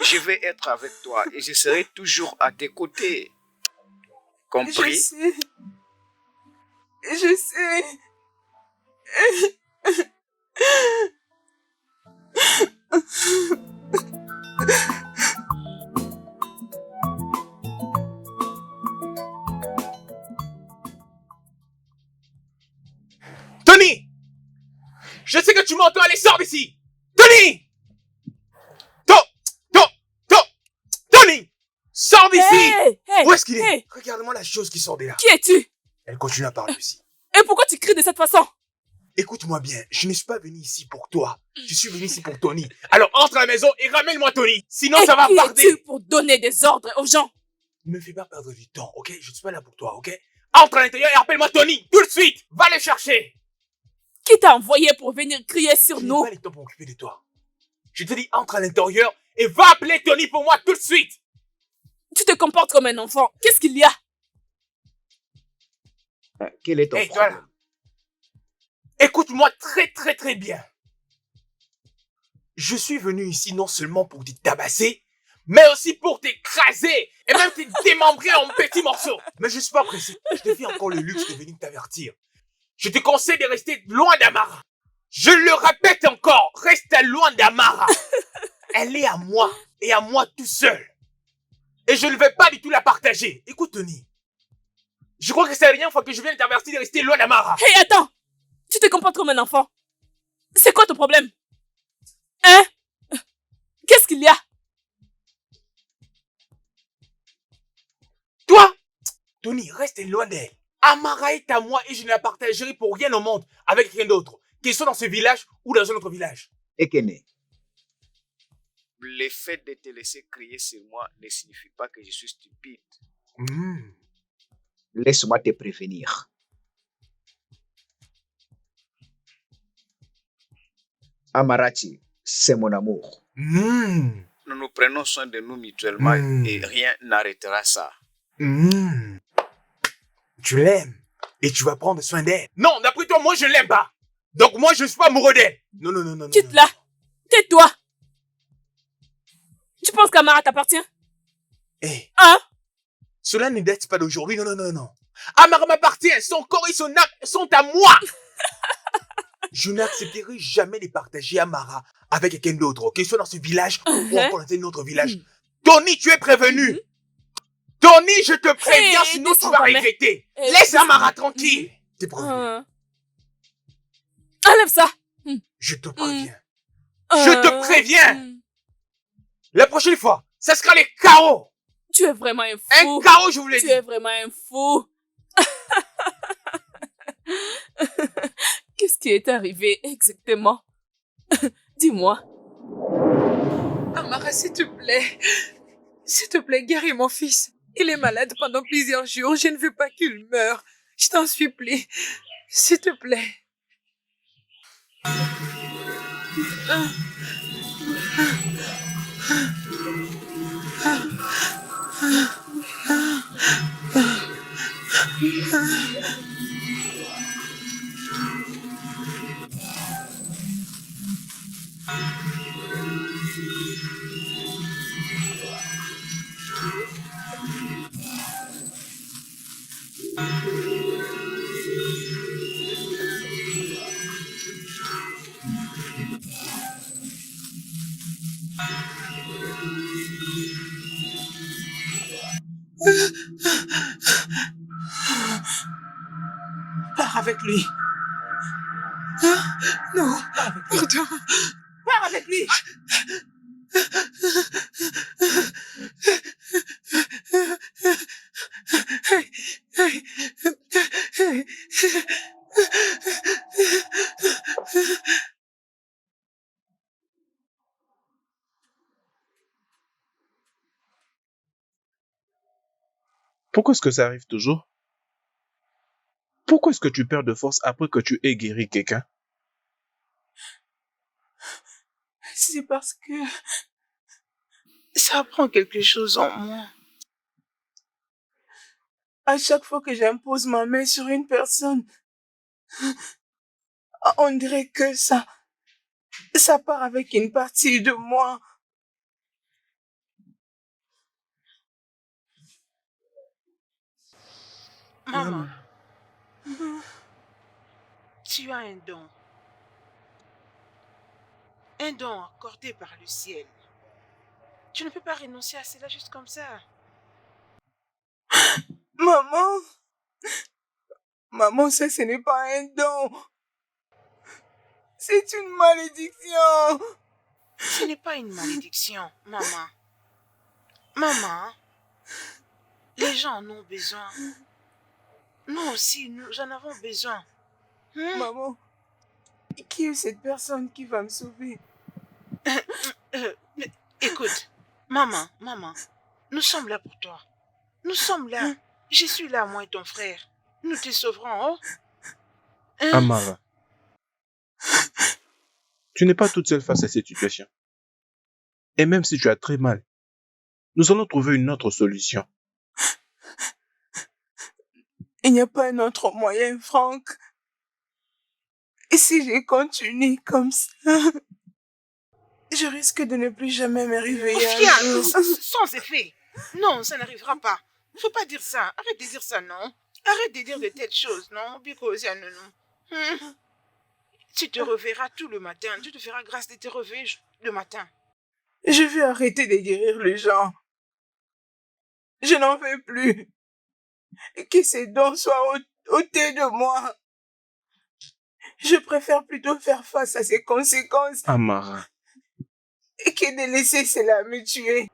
Je vais être avec toi et je serai toujours à tes côtés. Je Compris? sais. Je sais. Tony! Je sais que tu m'entends, allez, sors d'ici! Tony! Tony! Sors d'ici! Hey, hey, Où est-ce qu'il est? hey. Regarde-moi la chose qui sort de là. Qui es-tu? Elle continue à parler aussi. Et pourquoi tu cries de cette façon? Écoute-moi bien, je ne suis pas venu ici pour toi. Je suis venu ici pour Tony. Alors entre à la maison et ramène-moi Tony. Sinon Et ça va qui barder. es-tu pour donner des ordres aux gens? Ne me fais pas perdre du temps, ok? Je ne suis pas là pour toi, ok? Entre à l'intérieur et appelle-moi Tony, tout de suite! Va le chercher! Qui t'a envoyé pour venir crier sur Je n'ai nous? pas le temps pour m'occuper de toi. Je te dis, entre à l'intérieur et va appeler Tony pour moi tout de suite! Tu te comportes comme un enfant. Qu'est-ce qu'il y a? Quel est ton Hey, toi problème? là! Écoute-moi très bien. Je suis venu ici non seulement pour te tabasser, mais aussi pour t'écraser et même te démembrer en petits morceaux. Mais je suis pas pressé. Je te fais encore le luxe de venir t'avertir. Je te conseille de rester loin d'Amara. Je le répète encore, reste loin d'Amara. Elle est à moi et à moi tout seul. Et je ne vais pas du tout la partager. Écoute, Tony. Je crois que c'est la dernière fois que je viens t'avertir de rester loin d'Amara. Hé, attends! Tu te comportes comme un enfant. C'est quoi ton problème? Hein? Qu'est-ce qu'il y a? Toi, Tony, reste loin d'elle. Amara est à moi et je ne la partagerai pour rien au monde avec rien d'autre. Qu'il soit dans ce village ou dans un autre village. Ekene, le fait de te laisser crier sur moi ne signifie pas que je suis stupide. Laisse-moi te prévenir. Amarati, c'est mon amour. Nous nous prenons soin de nous mutuellement et rien n'arrêtera ça. Tu l'aimes et tu vas prendre soin d'elle. Non, d'après toi, moi je l'aime pas. Donc moi je suis pas amoureux d'elle. Non. Quitte-la. Tais-toi. Tu penses qu'Amara t'appartient? Hé, Hein? Cela ne date pas d'aujourd'hui, non, non, non, non. Amara m'appartient, son corps et son âme sont à moi. Je n'accepterai jamais de partager Amara avec quelqu'un d'autre, qu'il soit dans ce village ou encore dans un autre village. Tony, tu es prévenu. Tony, je te préviens, sinon tu vas regretter. Laisse Amara tranquille. T'es prévenu. Enlève ça. Je te préviens. Je te préviens. La prochaine fois, ça sera les chaos. Tu es vraiment un fou. Un chaos, je vous l'ai dit. Tu es vraiment un fou. Qu'est-ce qui est arrivé exactement? Dis-moi. Amara, s'il te plaît, guéris mon fils. Il est malade pendant plusieurs jours. Je ne veux pas qu'il meure. Je t'en supplie. S'il te plaît. Pars avec lui. Non, pardon. Pars avec lui. Pourquoi est-ce que ça arrive toujours? Pourquoi est-ce que tu perds de force après que tu aies guéri quelqu'un? C'est parce que ça apprend quelque chose en moi. À chaque fois que j'impose ma main sur une personne, on dirait que ça part avec une partie de moi. Maman, tu as un don. Un don accordé par le ciel. Tu ne peux pas renoncer à cela juste comme ça. Maman, ça ce n'est pas un don. C'est une malédiction. Ce n'est pas une malédiction, maman. Maman, les gens en ont besoin. Nous aussi, nous en avons besoin. Maman, qui est cette personne qui va me sauver? Écoute, maman, nous sommes là pour toi. Nous sommes là. Je suis là, moi et ton frère. Nous te sauverons, oh? Amara, tu n'es pas toute seule face à cette situation. Et même si tu as très mal, nous allons trouver une autre solution. Il n'y a pas un autre moyen, Franck. Et si je continue comme ça, je risque de ne plus jamais me réveiller un jour. Sans effet. Non, ça n'arrivera pas. Faut pas dire ça. Arrête de dire ça, non. Arrête de dire de telles choses, non. Because, non. Tu te reverras tout le matin. Tu te feras grâce de te réveiller le matin. Je vais arrêter de guérir les gens. Je n'en veux plus. Que ces dons soient ôtés de moi. Je préfère plutôt faire face à ces conséquences. Amara. Que de laisser cela me tuer.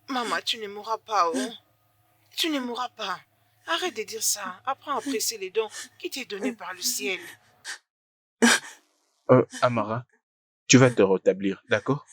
Maman, tu ne mourras pas, oh. Tu ne mourras pas. Arrête de dire ça. Apprends à apprécier les dons qui t'est donnés par le ciel. Amara, tu vas te rétablir, d'accord?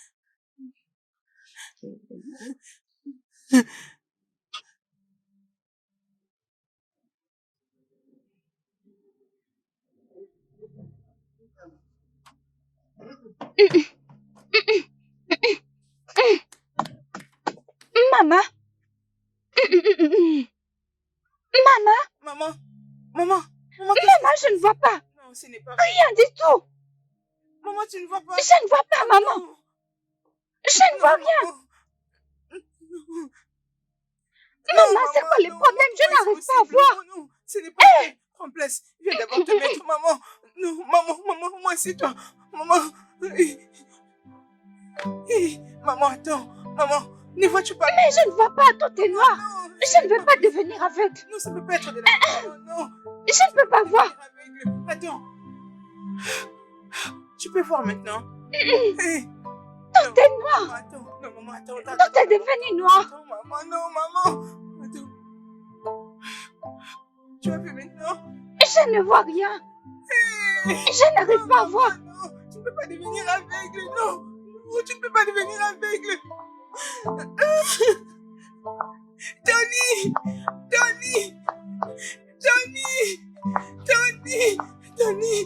Maman. Maman, je ne vois pas. Non, ce n'est pas Rien du tout. Maman, tu ne vois pas. Je ne vois pas, maman. Je ne vois rien. Maman, c'est quoi le problème? Je n'arrive pas à voir. Non, ce n'est pas vrai. Prends place. Viens d'abord te mettre, maman. Non, maman, moi, c'est toi. Maman. Maman, attends. Maman, ne vois-tu pas? Mais je ne vois pas, tout est noir. Non, Je ne veux pas devenir aveugle. non, ça peut pas être de la... Non. Je ne peux pas voir. Attends. Tu peux voir maintenant. Tout est noir. Attends, non, maman, attends. Tout est devenu noir. Attends, maman, non, maman. Attends. Tu as vu maintenant? Je ne vois rien. Je n'arrive pas à voir. Non, tu ne peux pas devenir aveugle, non. Non, tu ne peux pas devenir aveugle. Tony! Tony! Tony! Tony! Tony! Tony! Tony!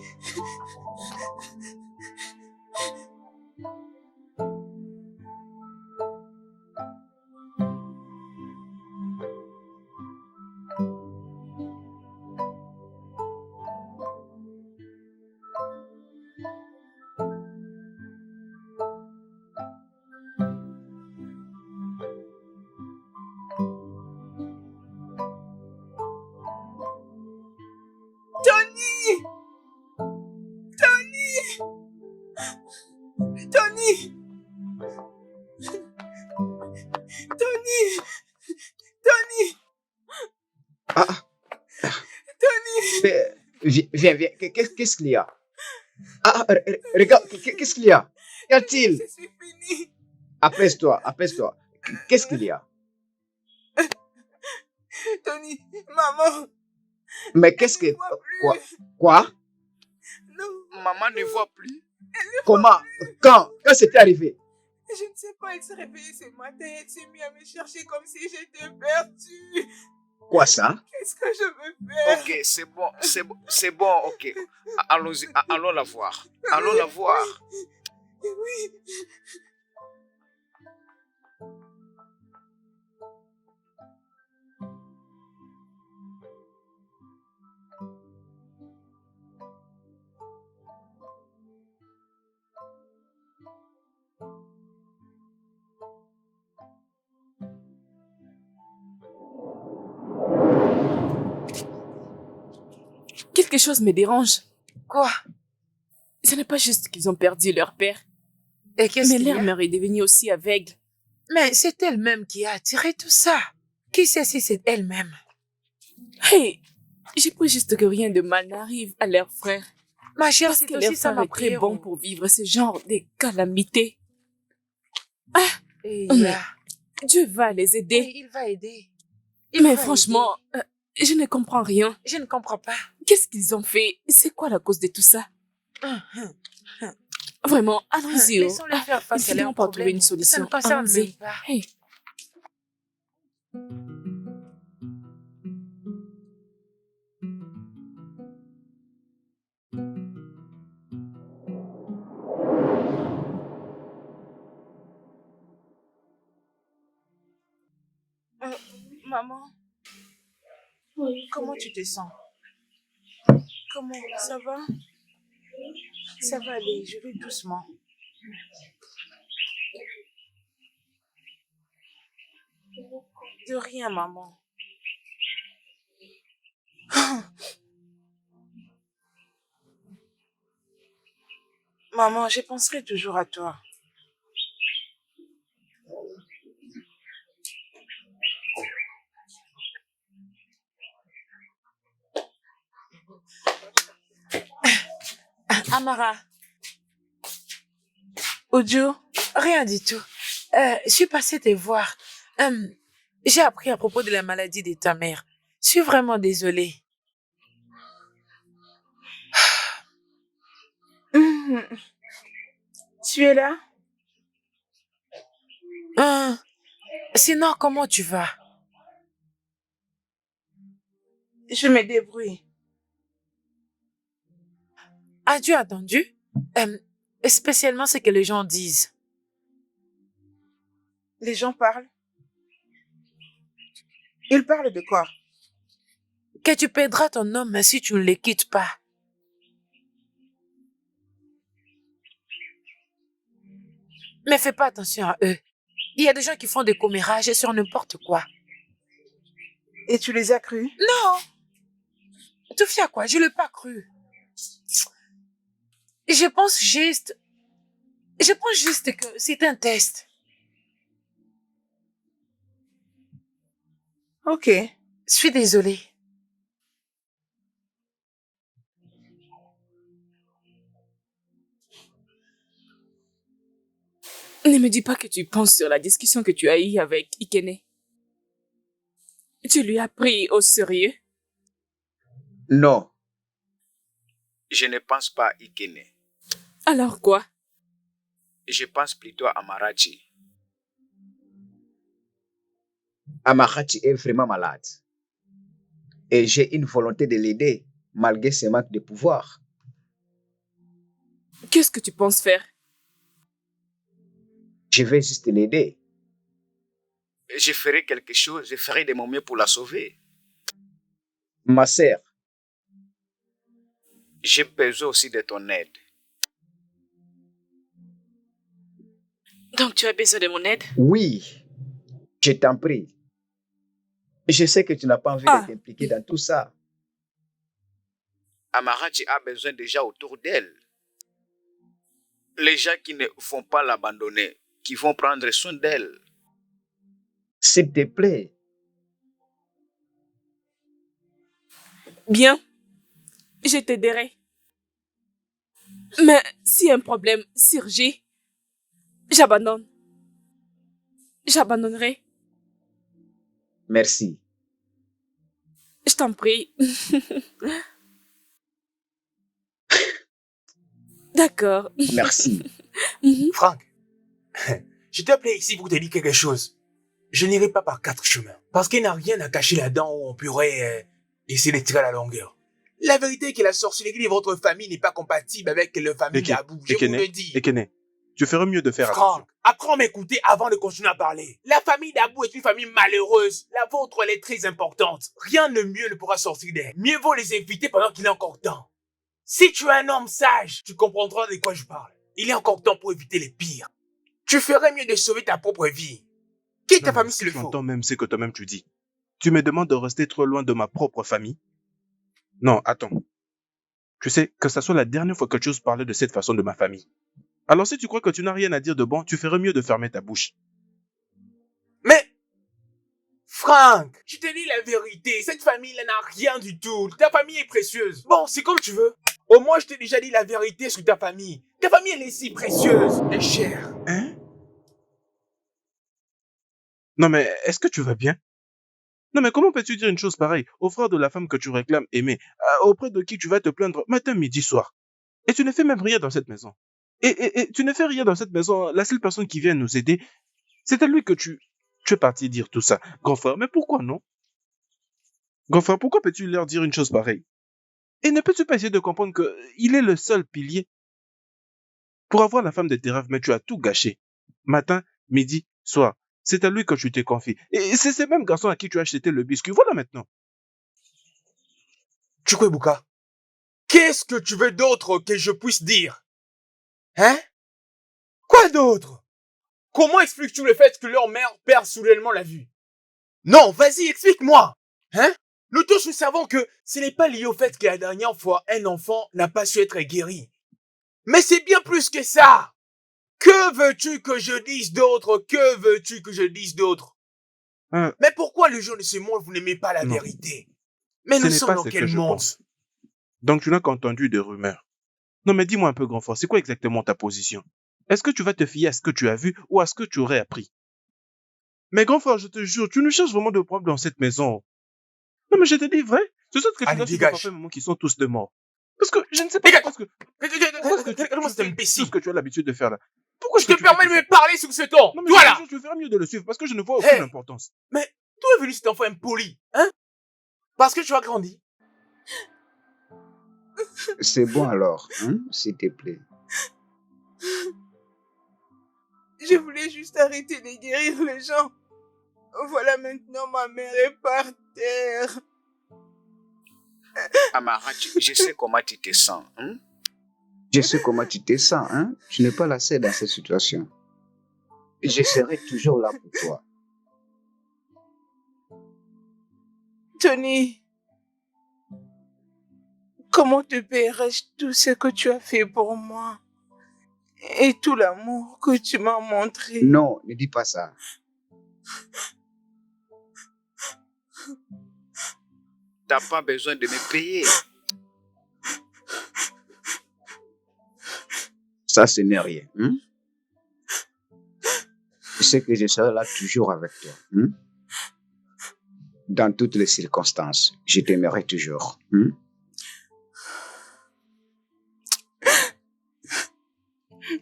Tony! Tony! Tony! Ah, Tony! viens. Qu'est-ce qu'il y a? Regarde, qu'est-ce qu'il y a? Qu'y a-t-il? Je suis fini. Apaise-toi. Qu'est-ce qu'il y a? Tony, maman, Mais qu'est-ce que... ne voit plus. Quoi? Non, Maman ne voit plus. Comment? Quand c'était arrivé? je ne sais pas, elle s'est réveillée ce matin, elle s'est mise à me chercher comme si j'étais perdue. Quoi ça? Qu'est-ce que je veux faire? Ok, c'est bon, ok. Allons-y, allons la voir. Allons la voir. Oui. Quelque chose me dérange. Quoi? Ce n'est pas juste qu'ils ont perdu leur père, Et qu'est-ce mais qu'il y leur a? mère est devenue aussi aveugle. Mais c'est elle-même qui a attiré tout ça. Qui sait si c'est elle-même? Hey, je prie juste que rien de mal n'arrive à leur frère. Ma chère, Parce c'est que leur aussi ça frère ma est très prière. bon pour vivre ce genre de calamités. Et Mais Dieu va les aider. oui, il va aider. Mais va franchement, je ne comprends rien. aider. Je ne comprends pas. Qu'est-ce qu'ils ont fait? C'est quoi la cause de tout ça? Vraiment, allons-y. Laissons-les faire face à Ils leurs vont pas trouver une problèmes. Ça solution. ne concerne Allons-y. même pas. Hey. Maman, comment tu te sens? Comment? Ça va? Ça va aller, je vais doucement. De rien, maman. Maman, je penserai toujours à toi. Amara. Ojo, rien du tout. Je suis passée te voir. J'ai appris à propos de la maladie de ta mère. Je suis vraiment désolée. Tu es là? Sinon, comment tu vas? Je me débrouille. As-tu attendu? Spécialement ce que les gens disent. Les gens parlent? Ils parlent de quoi? Que tu perdras ton homme si tu ne le quittes pas. Mais fais pas attention à eux. Il y a des gens qui font des commérages sur n'importe quoi. Et tu les as crus? Non. Tu fais à quoi? Je l'ai pas cru. Je pense juste que c'est un test. Ok. Je suis désolée. Ne me dis pas que tu penses sur la discussion que tu as eue avec Ikene. Tu lui as pris au sérieux? Non. Je ne pense pas à Ikene. Alors quoi? Je pense plutôt à Amarachi. Amarachi est vraiment malade. Et j'ai une volonté de l'aider, malgré ses manques de pouvoir. Qu'est-ce que tu penses faire? Je vais juste l'aider. Je ferai quelque chose, je ferai de mon mieux pour la sauver. Ma sœur, j'ai besoin aussi de ton aide. Donc tu as besoin de mon aide? Oui, je t'en prie. Je sais que tu n'as pas envie de t'impliquer dans tout ça. Amarachi a besoin de gens autour d'elle. Les gens qui ne vont pas l'abandonner, qui vont prendre soin d'elle. S'il te plaît. Bien, je t'aiderai. Mais si un problème surgit, j'abandonne. J'abandonnerai. Merci. Je t'en prie. D'accord. Merci. Franck, je t'ai appelé ici pour te dire quelque chose. Je n'irai pas par 4 chemins. Parce qu'il n'y a rien à cacher là-dedans où on pourrait essayer de tirer à la longueur. La vérité est que la sorcellerie de votre famille n'est pas compatible avec la famille d'Abou. Je vous le dis. Ekene, tu ferais mieux de faire attention. Franck, apprends à m'écouter avant de continuer à parler. La famille d'Abou est une famille malheureuse. La vôtre, elle est très importante. Rien de mieux ne pourra sortir d'elle. Mieux vaut les éviter pendant qu'il est encore temps. Si tu es un homme sage, tu comprendras de quoi je parle. Il est encore temps pour éviter les pires. Tu ferais mieux de sauver ta propre vie. Quitte ta famille s'il le Tu faut. entends même ce que toi-même tu dis. Tu me demandes de rester trop loin de ma propre famille? Non, attends. Tu sais, que ça soit la dernière fois que tu oses parler de cette façon de ma famille. Alors si tu crois que tu n'as rien à dire de bon, tu ferais mieux de fermer ta bouche. Mais, Franck, je te dis la vérité, cette famille-là n'a rien du tout. Ta famille est précieuse. Bon, c'est comme tu veux. Au moins, je t'ai déjà dit la vérité sur ta famille. Ta famille, elle est si précieuse et chère. Hein? Non mais, est-ce que tu vas bien? Non mais comment peux-tu dire une chose pareille au frère de la femme que tu réclames aimer, auprès de qui tu vas te plaindre matin, midi, soir? Et tu ne fais même rien dans cette maison. Et tu ne fais rien dans cette maison. La seule personne qui vient nous aider, c'est à lui que tu es parti dire tout ça. Grand frère, mais pourquoi non? Grand frère, pourquoi peux-tu leur dire une chose pareille? Et ne peux-tu pas essayer de comprendre que il est le seul pilier pour avoir la femme de tes rêves, mais tu as tout gâché. Matin, midi, soir. C'est à lui que tu t'es confié. Et c'est ce même garçon à qui tu as acheté le biscuit. Voilà maintenant. Chukwuebuka, qu'est-ce que tu veux d'autre que je puisse dire? Hein? Quoi d'autre? Comment expliques-tu le fait que leur mère perd soudainement la vue? Non, vas-y, explique-moi. Hein? Nous tous, nous savons que ce n'est pas lié au fait que la dernière fois, un enfant n'a pas su être guéri. Mais c'est bien plus que ça. Que veux-tu que je dise d'autre? Que veux-tu que je dise d'autre? Mais pourquoi le jour de ce monde, vous n'aimez pas la vérité? Mais nous sommes dans quel monde? Donc tu n'as qu'entendu des rumeurs. Non mais dis-moi un peu, grand frère, c'est quoi exactement ta position? Est-ce que tu vas te fier à ce que tu as vu ou à ce que tu aurais appris? Mais grand frère, je te jure, tu nous cherches vraiment de problèmes dans cette maison. Non mais je te dis vrai, ce sont que tu dois suivre parfait moment qui sont tous de mort. Parce que je ne sais pas pourquoi est-ce tout ce que tu as l'habitude de faire là. Pourquoi je te permets de me parler sous ce ton? Non mais voilà. Je ferais mieux de le suivre parce que je ne vois aucune importance. Mais d'où est venu cet enfant impoli? Hein? Parce que tu as grandi. C'est bon alors, hein, s'il te plaît. Je voulais juste arrêter de guérir les gens. Voilà maintenant ma mère est par terre. Amarachi, je sais comment tu te sens. Hein? Je sais comment tu te sens. Hein? Tu n'es pas la seule dans cette situation. Je serai toujours là pour toi. Tony, comment te paierai-je tout ce que tu as fait pour moi et tout l'amour que tu m'as montré? Non, ne dis pas ça. T'as pas besoin de me payer. Ça, ce n'est rien. Je sais que je serai là toujours avec toi. Dans toutes les circonstances, je t'aimerai toujours.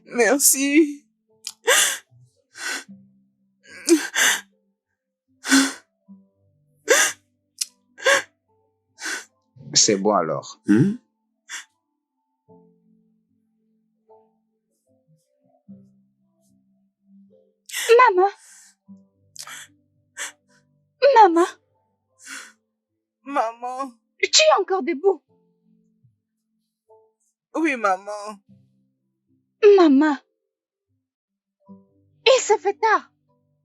Merci. C'est bon alors. Maman. Maman, Maman. tu es encore debout. Oui, maman. Maman. Et ça fait tard.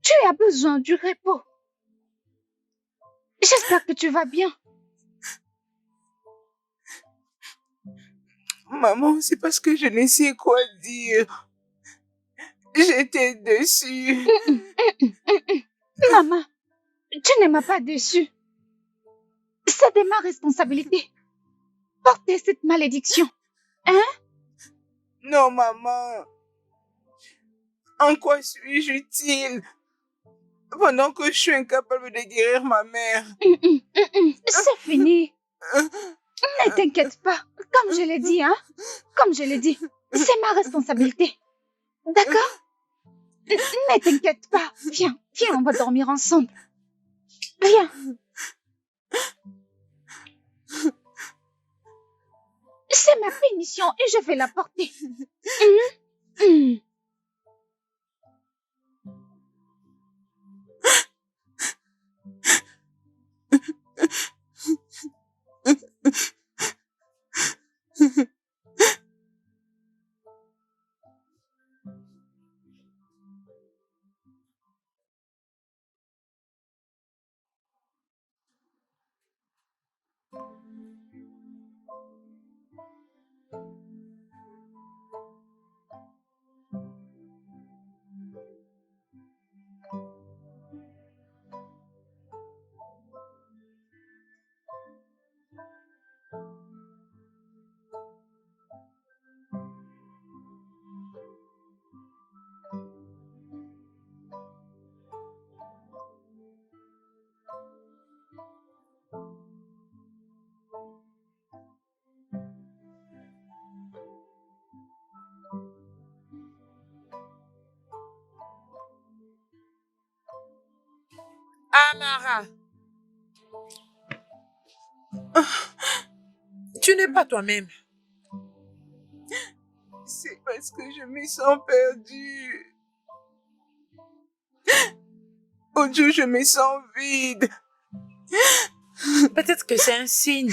Tu as besoin du repos. J'espère que tu vas bien. Maman, c'est parce que je ne sais quoi dire. J'étais déçue. Maman, tu ne m'as pas déçue. C'était ma responsabilité. Porter cette malédiction. Hein? Non, maman. En quoi suis-je utile pendant que je suis incapable de guérir ma mère? C'est fini. Ne t'inquiète pas. Comme je l'ai dit, hein? Comme je l'ai dit, c'est ma responsabilité. D'accord? Ne t'inquiète pas. Viens, on va dormir ensemble. Viens. C'est ma punition et je vais la porter. Amara, tu n'es pas toi-même. C'est parce que je me sens perdue. Oh Dieu, je me sens vide. Peut-être que c'est un signe.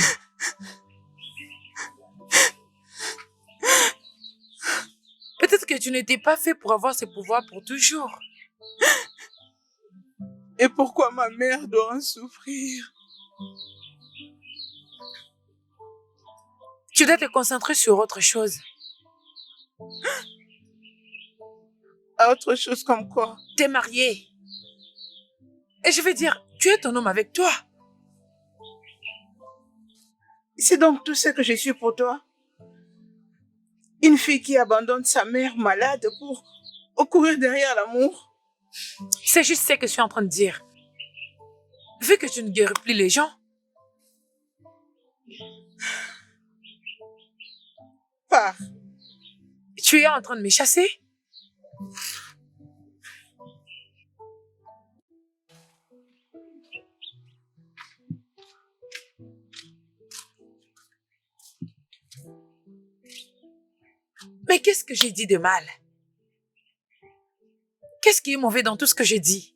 Peut-être que tu n'étais pas fait pour avoir ce pouvoir pour toujours. Et pourquoi ma mère doit en souffrir? Tu dois te concentrer sur autre chose. Autre chose comme quoi? T'es mariée. Et je vais dire, tu es ton homme avec toi. C'est donc tout ce que je suis pour toi? Une fille qui abandonne sa mère malade pour courir derrière l'amour? C'est juste ce que je suis en train de dire. Vu que tu ne guéris plus les gens. Pars. Tu es en train de me chasser? Mais qu'est-ce que j'ai dit de mal? Qu'est-ce qui est mauvais dans tout ce que j'ai dit?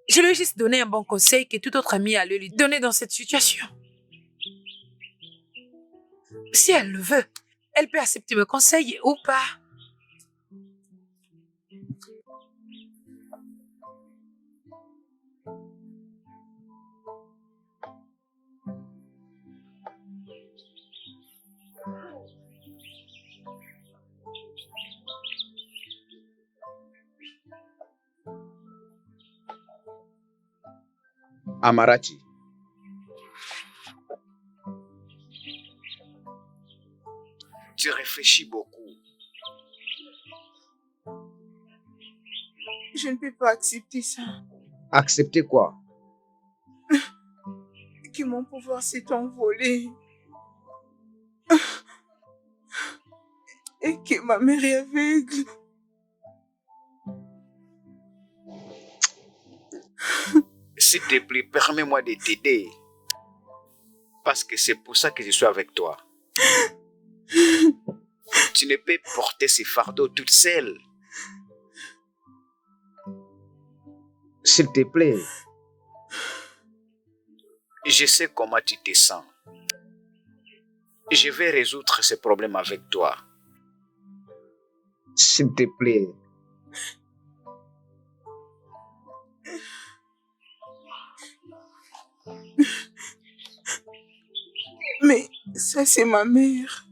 Je lui ai juste donné un bon conseil que tout autre ami allait lui donner dans cette situation. Si elle le veut, elle peut accepter mes conseils ou pas. Amarachi, tu réfléchis beaucoup. Je ne peux pas accepter ça. Accepter quoi? Que mon pouvoir s'est envolé. Et que ma mère est aveugle. S'il te plaît, permets-moi de t'aider. Parce que c'est pour ça que je suis avec toi. Tu ne peux porter ces fardeaux toute seule. S'il te plaît. Je sais comment tu te sens. Je vais résoudre ces problèmes avec toi. S'il te plaît. Mais ça, c'est ma mère.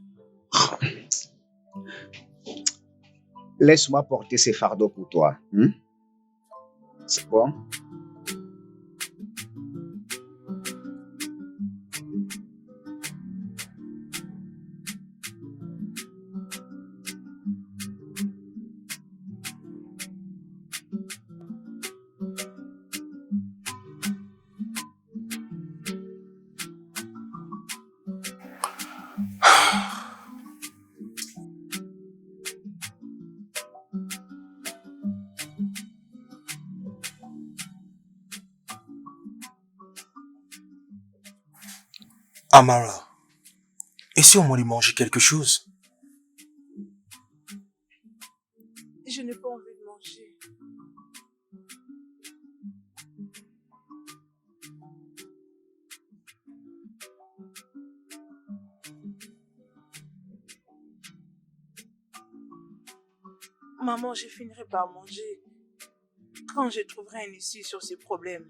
Laisse-moi porter ces fardeaux pour toi. C'est bon? Amara, essaie au moins de manger quelque chose. Je n'ai pas envie de manger. Maman, je finirai par manger quand je trouverai un issue sur ces problèmes.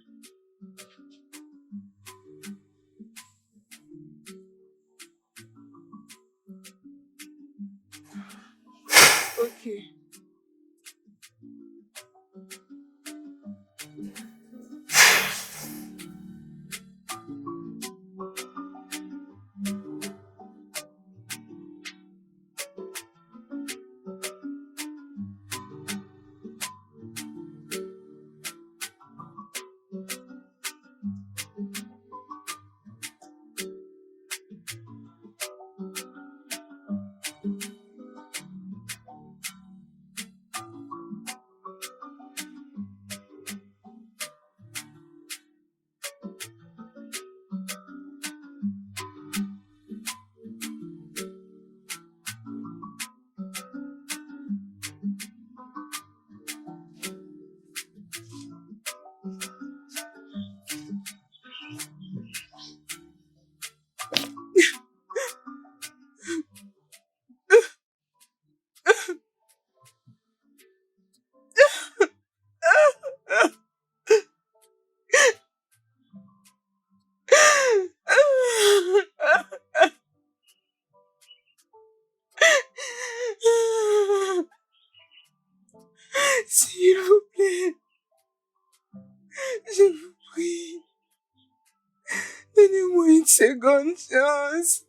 Ok. S'il vous plaît, je vous prie, donnez-moi une seconde chance.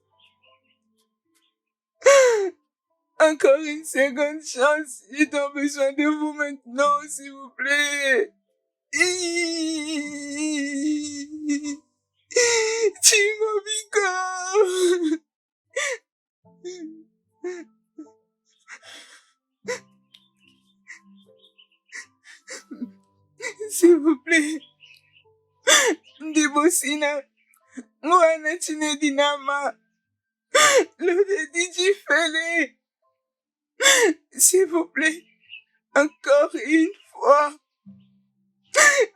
Encore une seconde chance. J'ai tant besoin de vous maintenant, s'il vous plaît. Timobiko. S'il vous plaît. Ndibosina. Mwana Chinedinama. Le DJ Fele. S'il vous plaît. Encore une fois.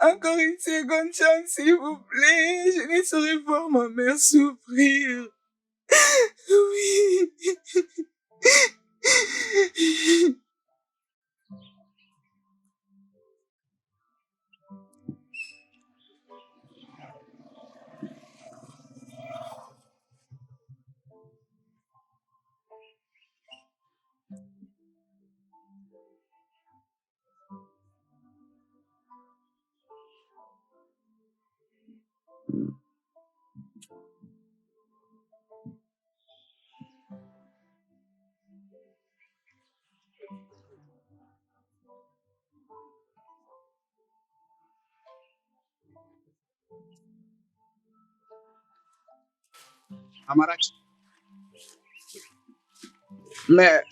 Encore une seconde chance, s'il vous plaît. Je ne saurais voir ma mère souffrir. Oui. Amarat. Mais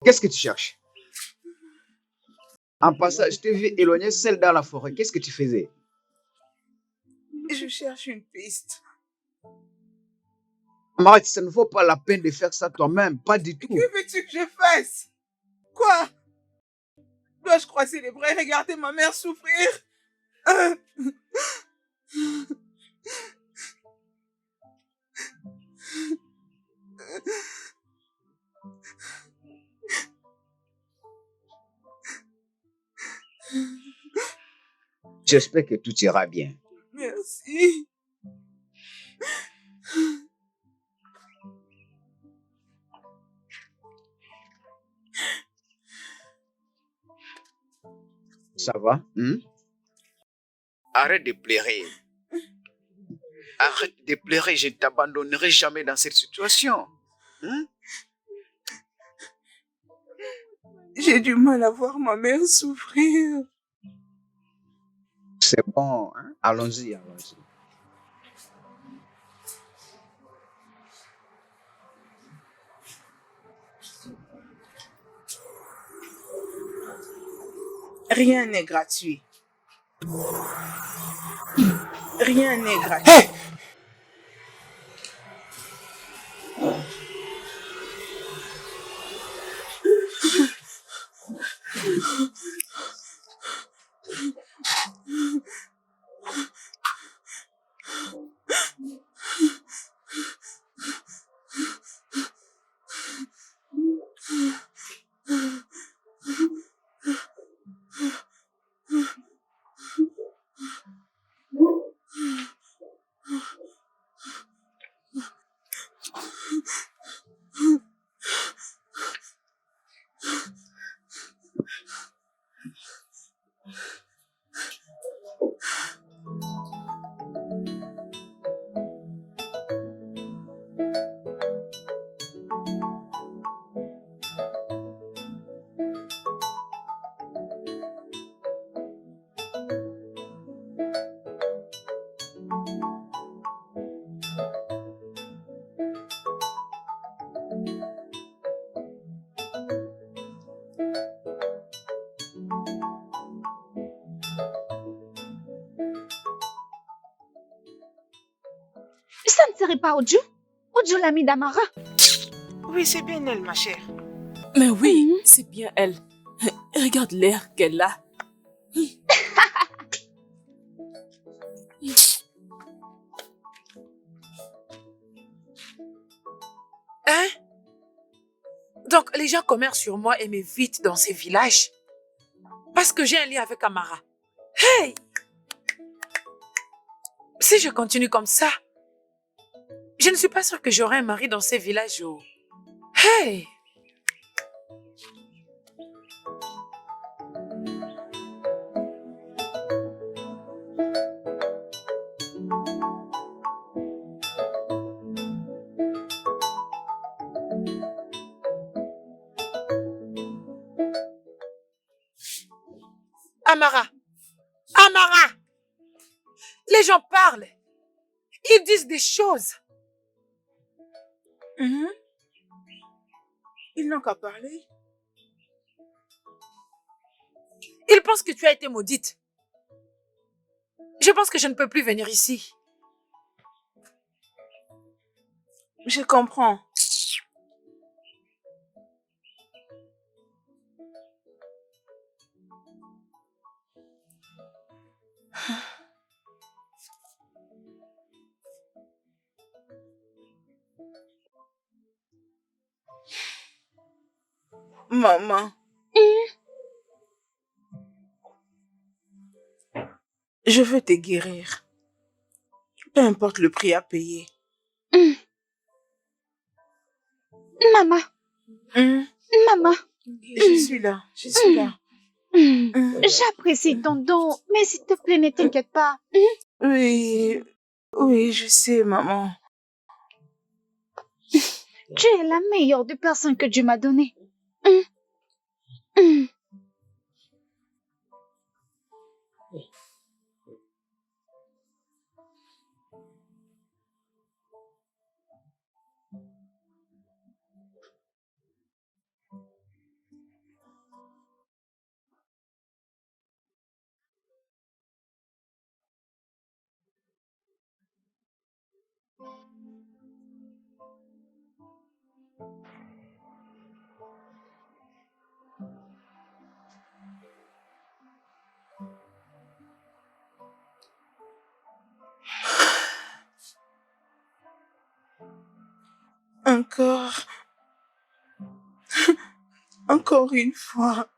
qu'est-ce que tu cherches? En passant, je t'ai vu éloigner seule dans la forêt. Qu'est-ce que tu faisais? Je cherche une piste. Amarat, ça ne vaut pas la peine de faire ça toi-même. Pas du tout. Que veux-tu que je fasse? Quoi? Dois-je croiser les bras et regarder ma mère souffrir? Euh, J'espère que tout ira bien. Merci. Ça va? Arrête de pleurer. Arrête de pleurer. Je ne t'abandonnerai jamais dans cette situation. J'ai du mal à voir ma mère souffrir. C'est bon. Allons-y, allons-y. Rien n'est gratuit. Rien n'est gratuit. Hé! Ça ne serait pas Oju? Oju, l'ami d'Amara. Oui, c'est bien elle, ma chère. Mais oui, c'est bien elle. Regarde l'air qu'elle a. Hein? Donc, les gens commercent sur moi et m'évitent dans ces villages parce que j'ai un lien avec Amara. Hey! Si je continue comme ça, je ne suis pas sûre que j'aurai un mari dans ces villages. Oh. Hey! Amara! Amara! Les gens parlent. Ils disent des choses. Ils n'ont qu'à parler. Ils pensent que tu as été maudite. Je pense que je ne peux plus venir ici. Je comprends. Maman. Je veux te guérir. Peu importe le prix à payer. Maman, maman. Je suis là. Je suis là. J'apprécie ton don, mais s'il te plaît, ne t'inquiète pas. Oui. Oui, je sais, maman. Tu es la meilleure des personnes que Dieu m'a données. Encore. Encore une fois.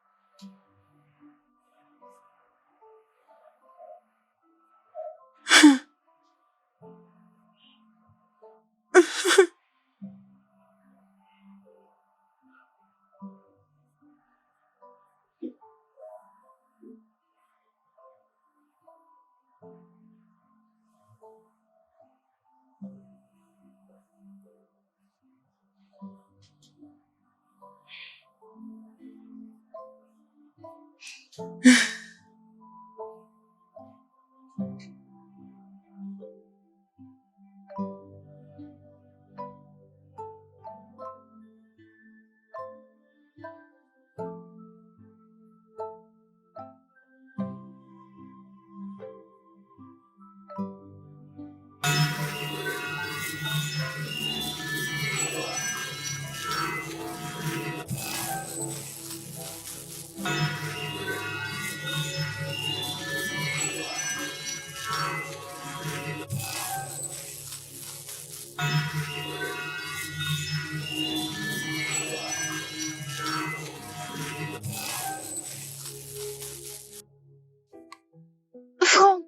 Franck,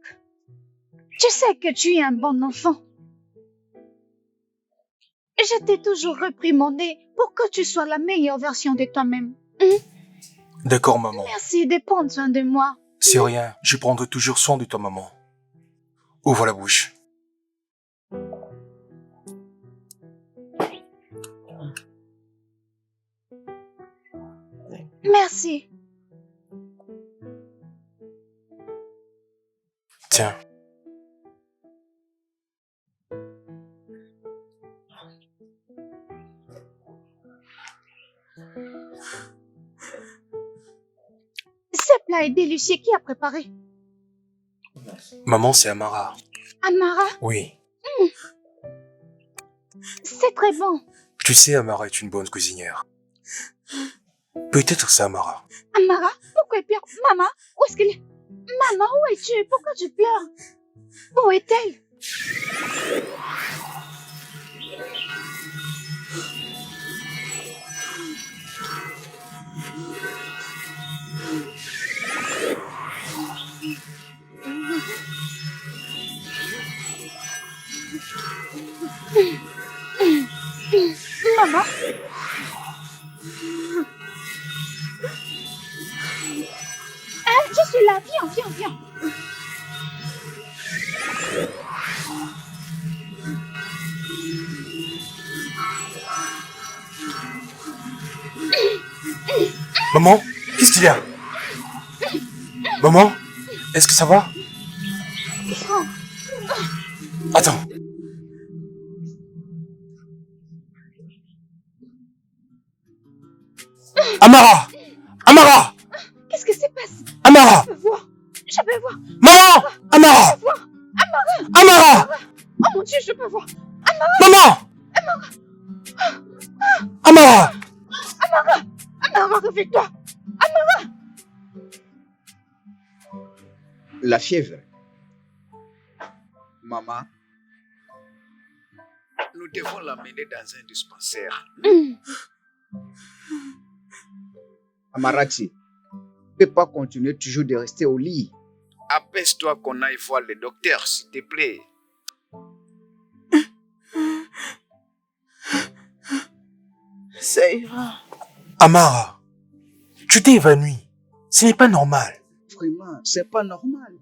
tu sais que tu es un bon enfant. Je t'ai toujours réprimandé pour que tu sois la meilleure version de toi-même. D'accord, maman. Merci de prendre soin de moi. C'est rien, je prendrai toujours soin de toi, maman. Ouvre la bouche. Merci. Tiens. Ce plat est délicieux. Qui a préparé? Maman, c'est Amara. Amara, Oui. c'est très bon. Tu sais, Amara est une bonne cuisinière. Peut-être c'est Amara. Amara, pourquoi elle pleure? Maman, où est-ce qu'elle est? Maman, où es-tu? Pourquoi tu pleures? Où est-elle? Maman? Je suis là. Viens. Maman, qu'est-ce qu'il y a? Maman, est-ce que ça va? Franck, Attends. Amara! Amara! qu'est-ce qui se passe? Amara! Je peux voir. Maman! Amara! Amara! Oh mon Dieu, je peux voir. Maman! Amara! Amara, réveille-toi. La fièvre. Maman, nous devons l'amener dans un dispensaire. Amarati, tu ne peux pas continuer toujours de rester au lit. Apaise-toi qu'on aille voir le docteur, s'il te plaît. Ça ira. Amara, tu t'es évanouie. Ce n'est pas normal. Vraiment, c'est pas normal.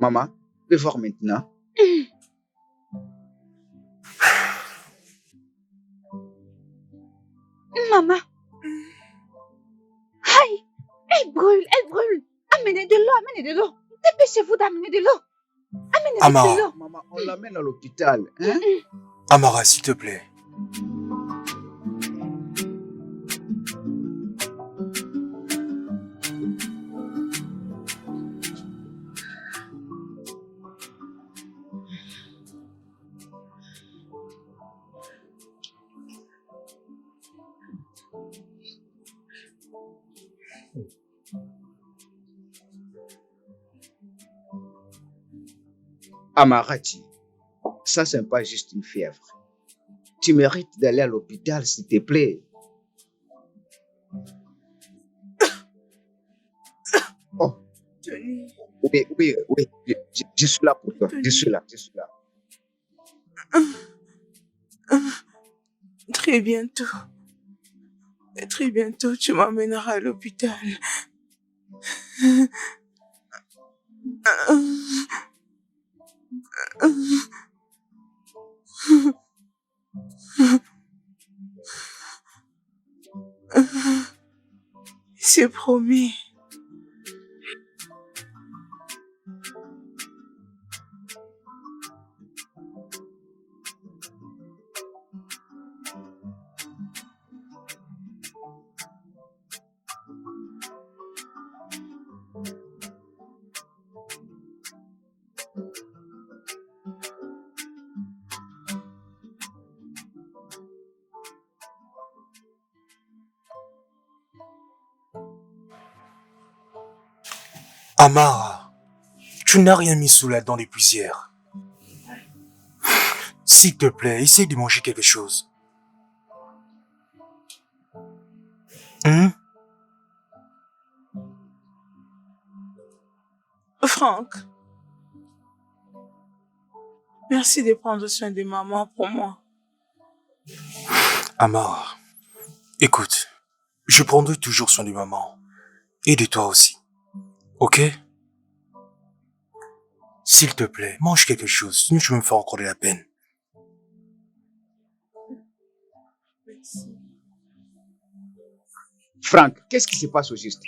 Maman, tu peux voir maintenant. Maman. Aïe, elle brûle. Amenez de l'eau. Dépêchez-vous d'amener de l'eau. Amenez Amara. de l'eau. Maman, on l'amène à l'hôpital. Hein? Amara, s'il te plaît. Amarati, ça c'est pas juste une fièvre. Tu mérites d'aller à l'hôpital, s'il te plaît. Oh, Tony, oui, je suis là pour toi. Je suis là. très bientôt. Très bientôt, tu m'emmèneras à l'hôpital. C'est promis. Amara, tu n'as rien mis sous la dent depuis hier. S'il te plaît, essaye de manger quelque chose. Franck, merci de prendre soin de maman pour moi. Amara, écoute, je prendrai toujours soin de maman. Et de toi aussi. Ok? S'il te plaît, mange quelque chose, sinon tu vas me faire encore de la peine. Merci. Franck, qu'est-ce qui se passe au juste?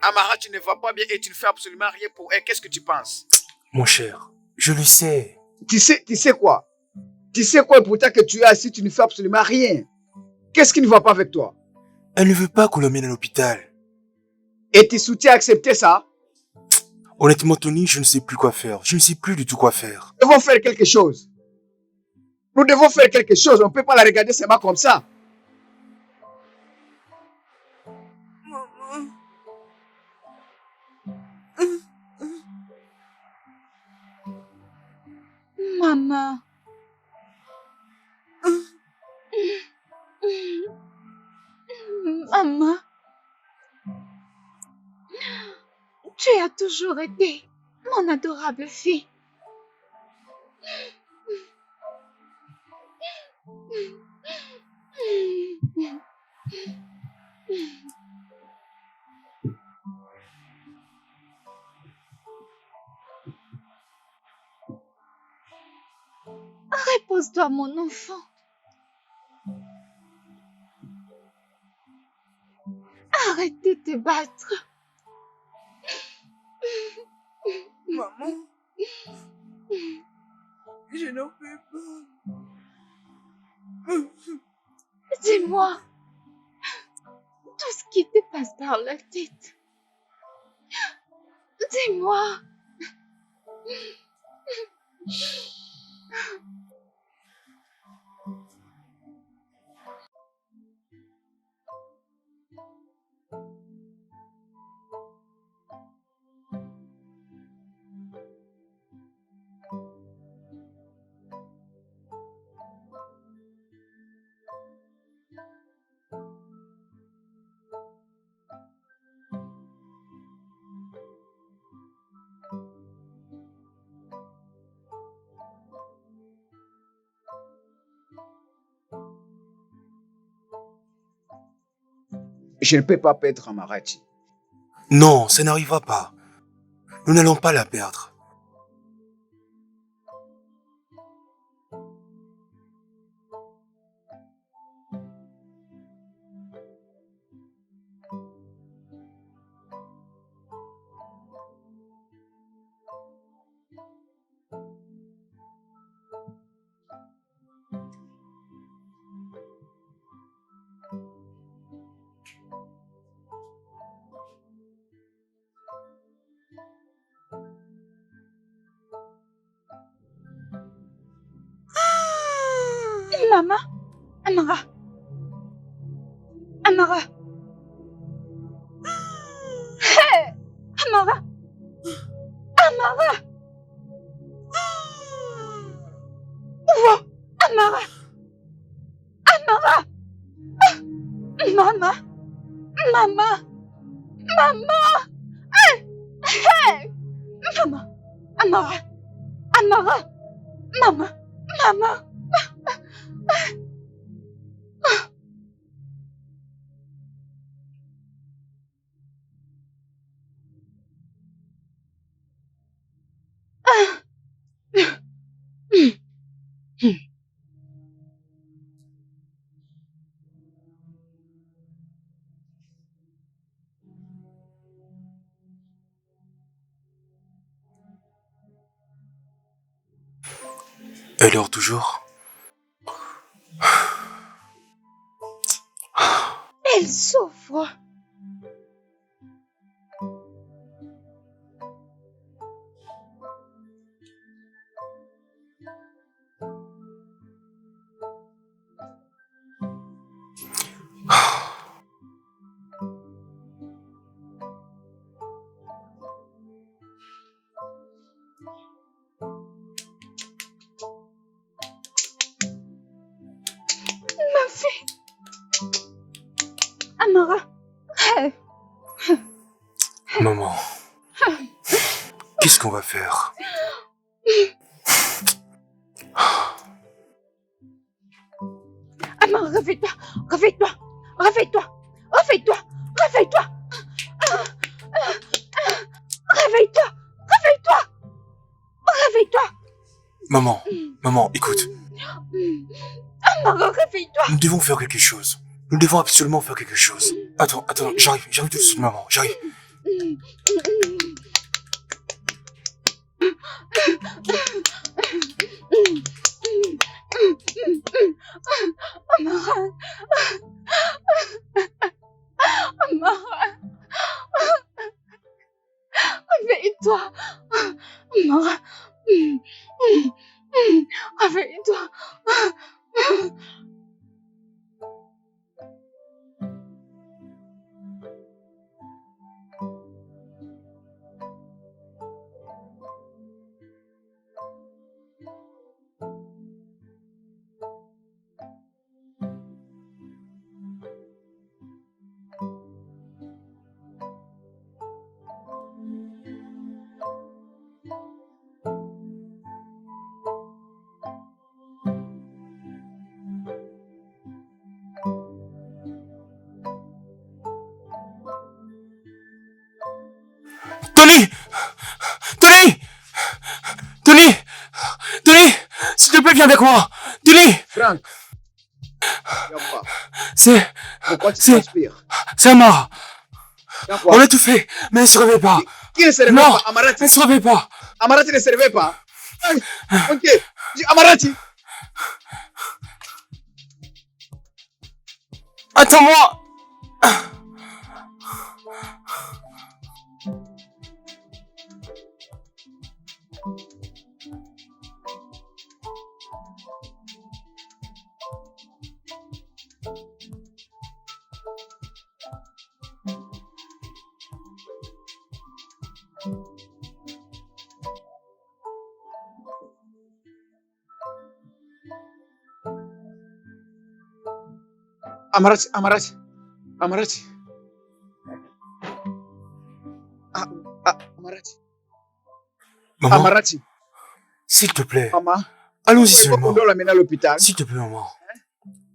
Amara, tu ne vas pas bien et tu ne fais absolument rien pour elle. Qu'est-ce que tu penses? Mon cher, je le sais. Tu sais quoi? Tu sais quoi pourtant que tu es assis, tu ne fais absolument rien. Qu'est-ce qui ne va pas avec toi? Elle ne veut pas qu'on l'emmène à l'hôpital. Et tu soutiens à accepter ça? Honnêtement, Tony, je ne sais plus quoi faire. Je ne sais plus du tout quoi faire. Nous devons faire quelque chose. Nous devons faire quelque chose. On ne peut pas la regarder seulement comme ça. Maman. Maman. Tu as toujours été mon adorable fille. Repose-toi, mon enfant. Arrête de te battre. Maman, je n'en peux pas. Dis-moi tout ce qui te passe par la tête. Dis-moi. Je ne peux pas perdre Amarati. Non, ça n'arrivera pas. Nous n'allons pas la perdre. Maman. Amara. Amara. Amara! Amara! Maman! Maman! Maman! Hey! Maman! Amara! Amara! Maman! Maman! Elle dort toujours. Elle souffre. Ma fille. Amara. Hey. Maman, qu'est-ce qu'on va faire? Amara, réveille-toi. Réveille-toi. Réveille-toi. Réveille-toi. Réveille-toi. Réveille-toi. Réveille-toi. Réveille-toi. Maman, écoute. Amara, réveille-toi. Nous devons faire quelque chose. Nous devons absolument faire quelque chose. Attends, j'arrive tout de suite, maman, j'arrive. Amara. Amara. Réveille-toi. Amara. Réveille-toi. Tony! Tony! Tony! Tony! S'il te plaît, viens avec moi! Tony! Franck, viens voir. C'est... Pourquoi tu C'est- transpires? C'est Amara! Viens voir. On a tout fait, mais elle se réveille pas! Qui ne se réveille Non. pas? Amarati. Elle se réveille pas! Amarati ne se réveille pas. Aïe, ok. Amarati. Attends-moi! Amarati, Amarati. Amarati. Amarati. Maman, Amarati. s'il te plaît, Maman. allons-y Il faut qu'on seulement. doit l'amener à l'hôpital. S'il te plaît, maman.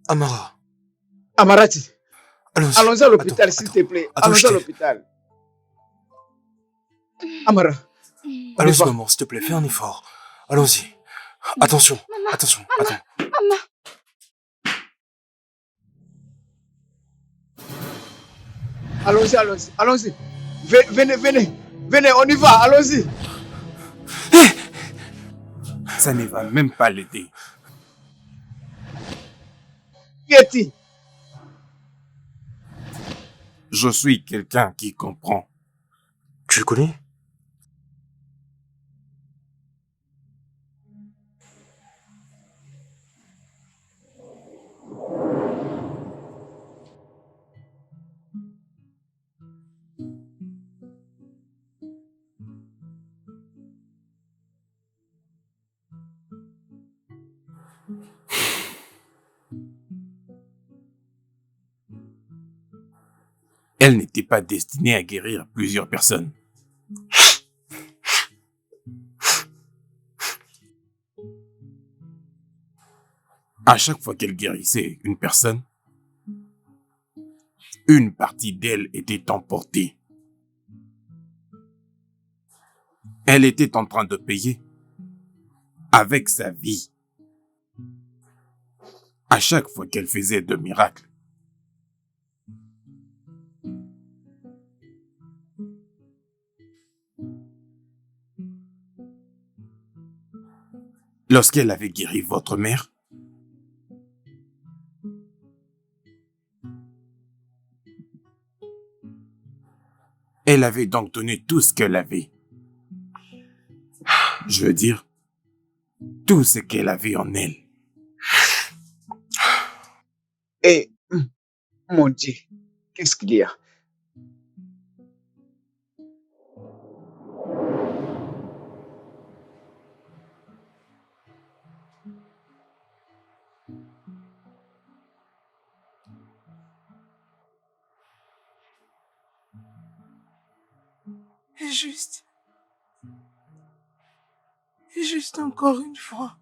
Amara, Amarati. allons-y. Allons-y à l'hôpital, Attends, s'il te plaît. attends, Allons-y je à t'aide. l'hôpital. Amara. Allons-y, va. maman, s'il te plaît, fais un effort. Allons-y. Attention, attention, attends. Maman. Allons-y, allons-y, allons-y. Venez, venez. Venez, on y va, allons-y. Ça ne va même pas l'aider. Qui est-il? Je suis quelqu'un qui comprend. Tu le connais? Elle n'était pas destinée à guérir plusieurs personnes. À chaque fois qu'elle guérissait une personne, une partie d'elle était emportée. Elle était en train de payer avec sa vie à chaque fois qu'elle faisait de miracles. Lorsqu'elle avait guéri votre mère, elle avait donc donné tout ce qu'elle avait. Je veux dire, tout ce qu'elle avait en elle. Et, mon Dieu, qu'est-ce qu'il y a? Et juste encore une fois.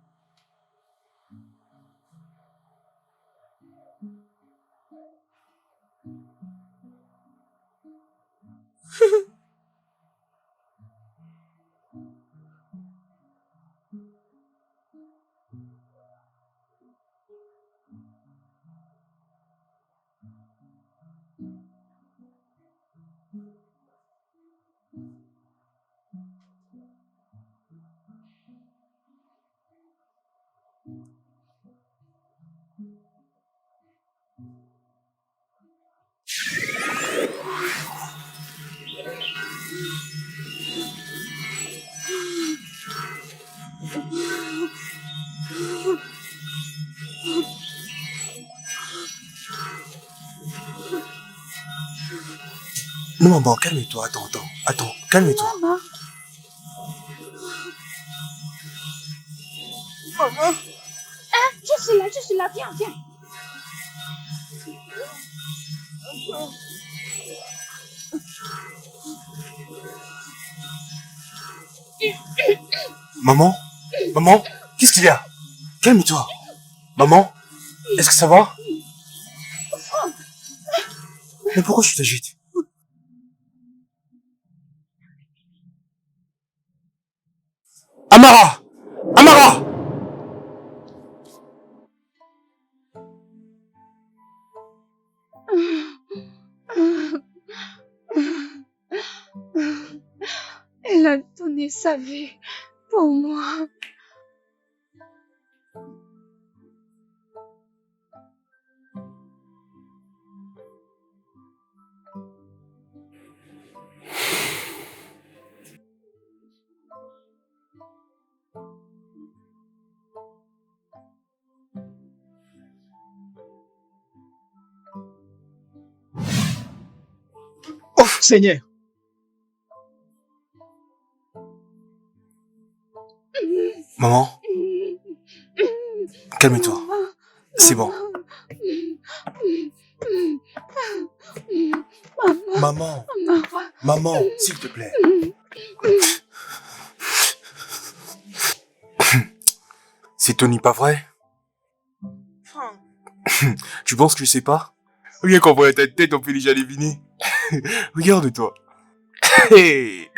Non, maman, calme-toi. Attends, calme-toi. Maman, Maman, je suis là, viens. Maman, qu'est-ce qu'il y a? Calme-toi. Maman, est-ce que ça va? Mais pourquoi tu t'agites? Amara! Amara! Elle a donné sa vie pour moi. Oh, Seigneur! Maman, calme-toi. C'est bon. Maman, s'il te plaît. C'est Tony, pas vrai? Franck, Tu penses que je sais pas? Regarde qu'on voit ta tête, on peut déjà deviner. Regarde-toi. Hey.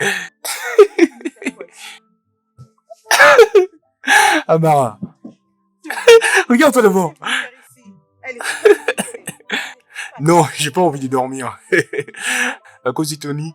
Amara, regarde-toi d'abord. elle est Non, j'ai pas envie de dormir. À cause de Tony.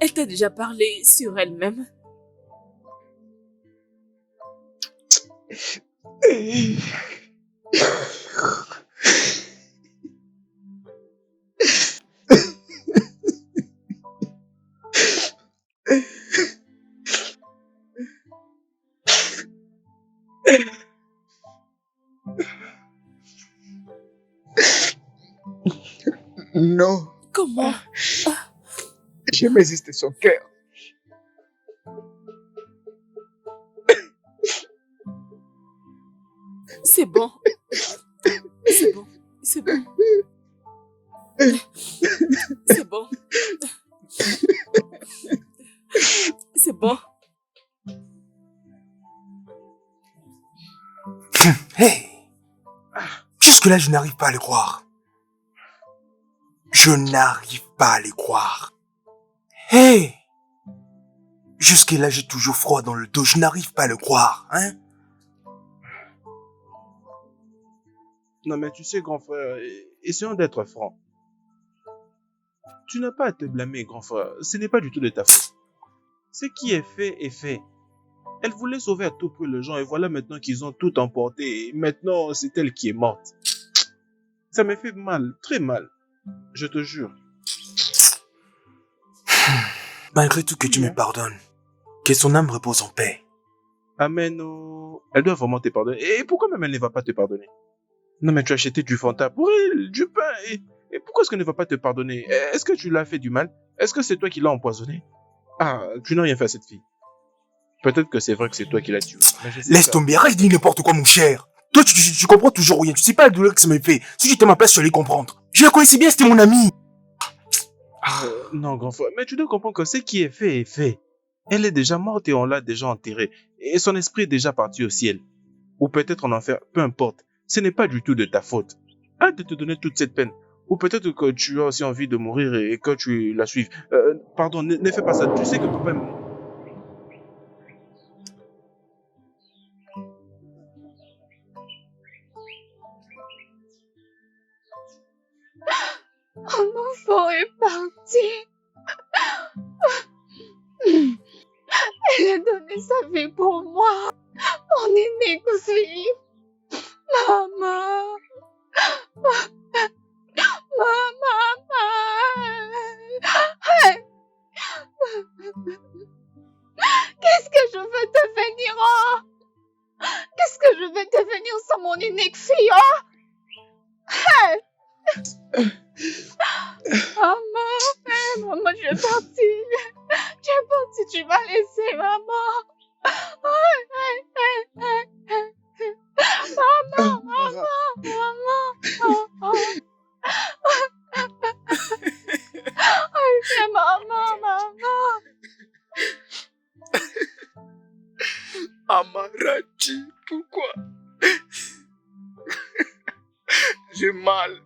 Elle t'a déjà parlé sur elle-même? Non, Comment? jamais juste son cœur. C'est bon. C'est bon. C'est bon. C'est bon. C'est bon. Hey! Jusque-là, je n'arrive pas à les croire. Je n'arrive pas à les croire. Hey! Jusque-là, j'ai toujours froid dans le dos. Je n'arrive pas à le croire, hein? Non, mais tu sais, grand frère, essayons d'être francs. Tu n'as pas à te blâmer, grand frère. Ce n'est pas du tout de ta faute. Ce qui est fait est fait. Elle voulait sauver à tout prix les gens et voilà maintenant qu'ils ont tout emporté. Et maintenant, c'est elle qui est morte. Ça me fait mal, très mal. Je te jure. Malgré tout, que tu me pardonnes. Que son âme repose en paix. Amen. Oh. Elle doit vraiment te pardonner. Et pourquoi même elle ne va pas te pardonner? Non, mais tu as acheté du Fanta pour elle, du pain. Et pourquoi est-ce qu'elle ne va pas te pardonner? Est-ce que tu l'as fait du mal? Est-ce que c'est toi qui l'as empoisonné? Ah, tu n'as rien fait à cette fille. Peut-être que c'est vrai que c'est toi qui l'as tuée. Laisse tomber, arrête de dire n'importe quoi, mon cher. Toi, tu comprends toujours rien. Tu sais pas la douleur que ça me fait. Si j'étais à ma place, tu allais comprendre. Je la connaissais bien, c'était mon ami. Non, grand frère, mais tu dois comprendre que ce qui est fait est fait. Elle est déjà morte et on l'a déjà enterrée. Et son esprit est déjà parti au ciel. Ou peut-être en enfer, peu importe. Ce n'est pas du tout de ta faute. Arrête de te donner toute cette peine. Ou peut-être que tu as aussi envie de mourir et que tu la suives. Pardon, ne fais pas ça. Tu sais que papa... Mon enfant est parti. Elle a donné sa vie pour moi. Mon aîné aussi. Maman. Qu'est-ce que je veux devenir? Qu'est-ce que je vais devenir sans mon unique fille? Maman, je vais partir. Tu es parti, tu m'as laissé, maman. Maman. Amarachi, pourquoi? J'ai mal.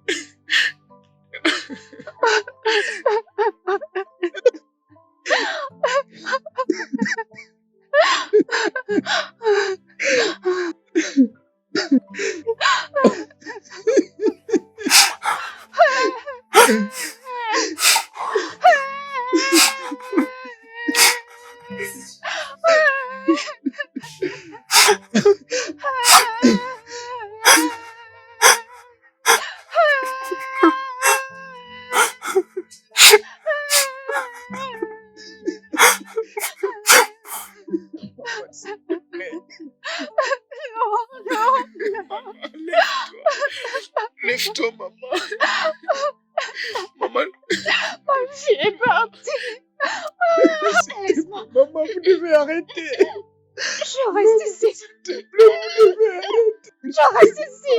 Lève-toi, maman. Maman. Ma fille est partie. Laisse-moi. Maman, vous devez arrêter. Je reste ici. S'il te plaît, vous devez arrêter. Je reste ici.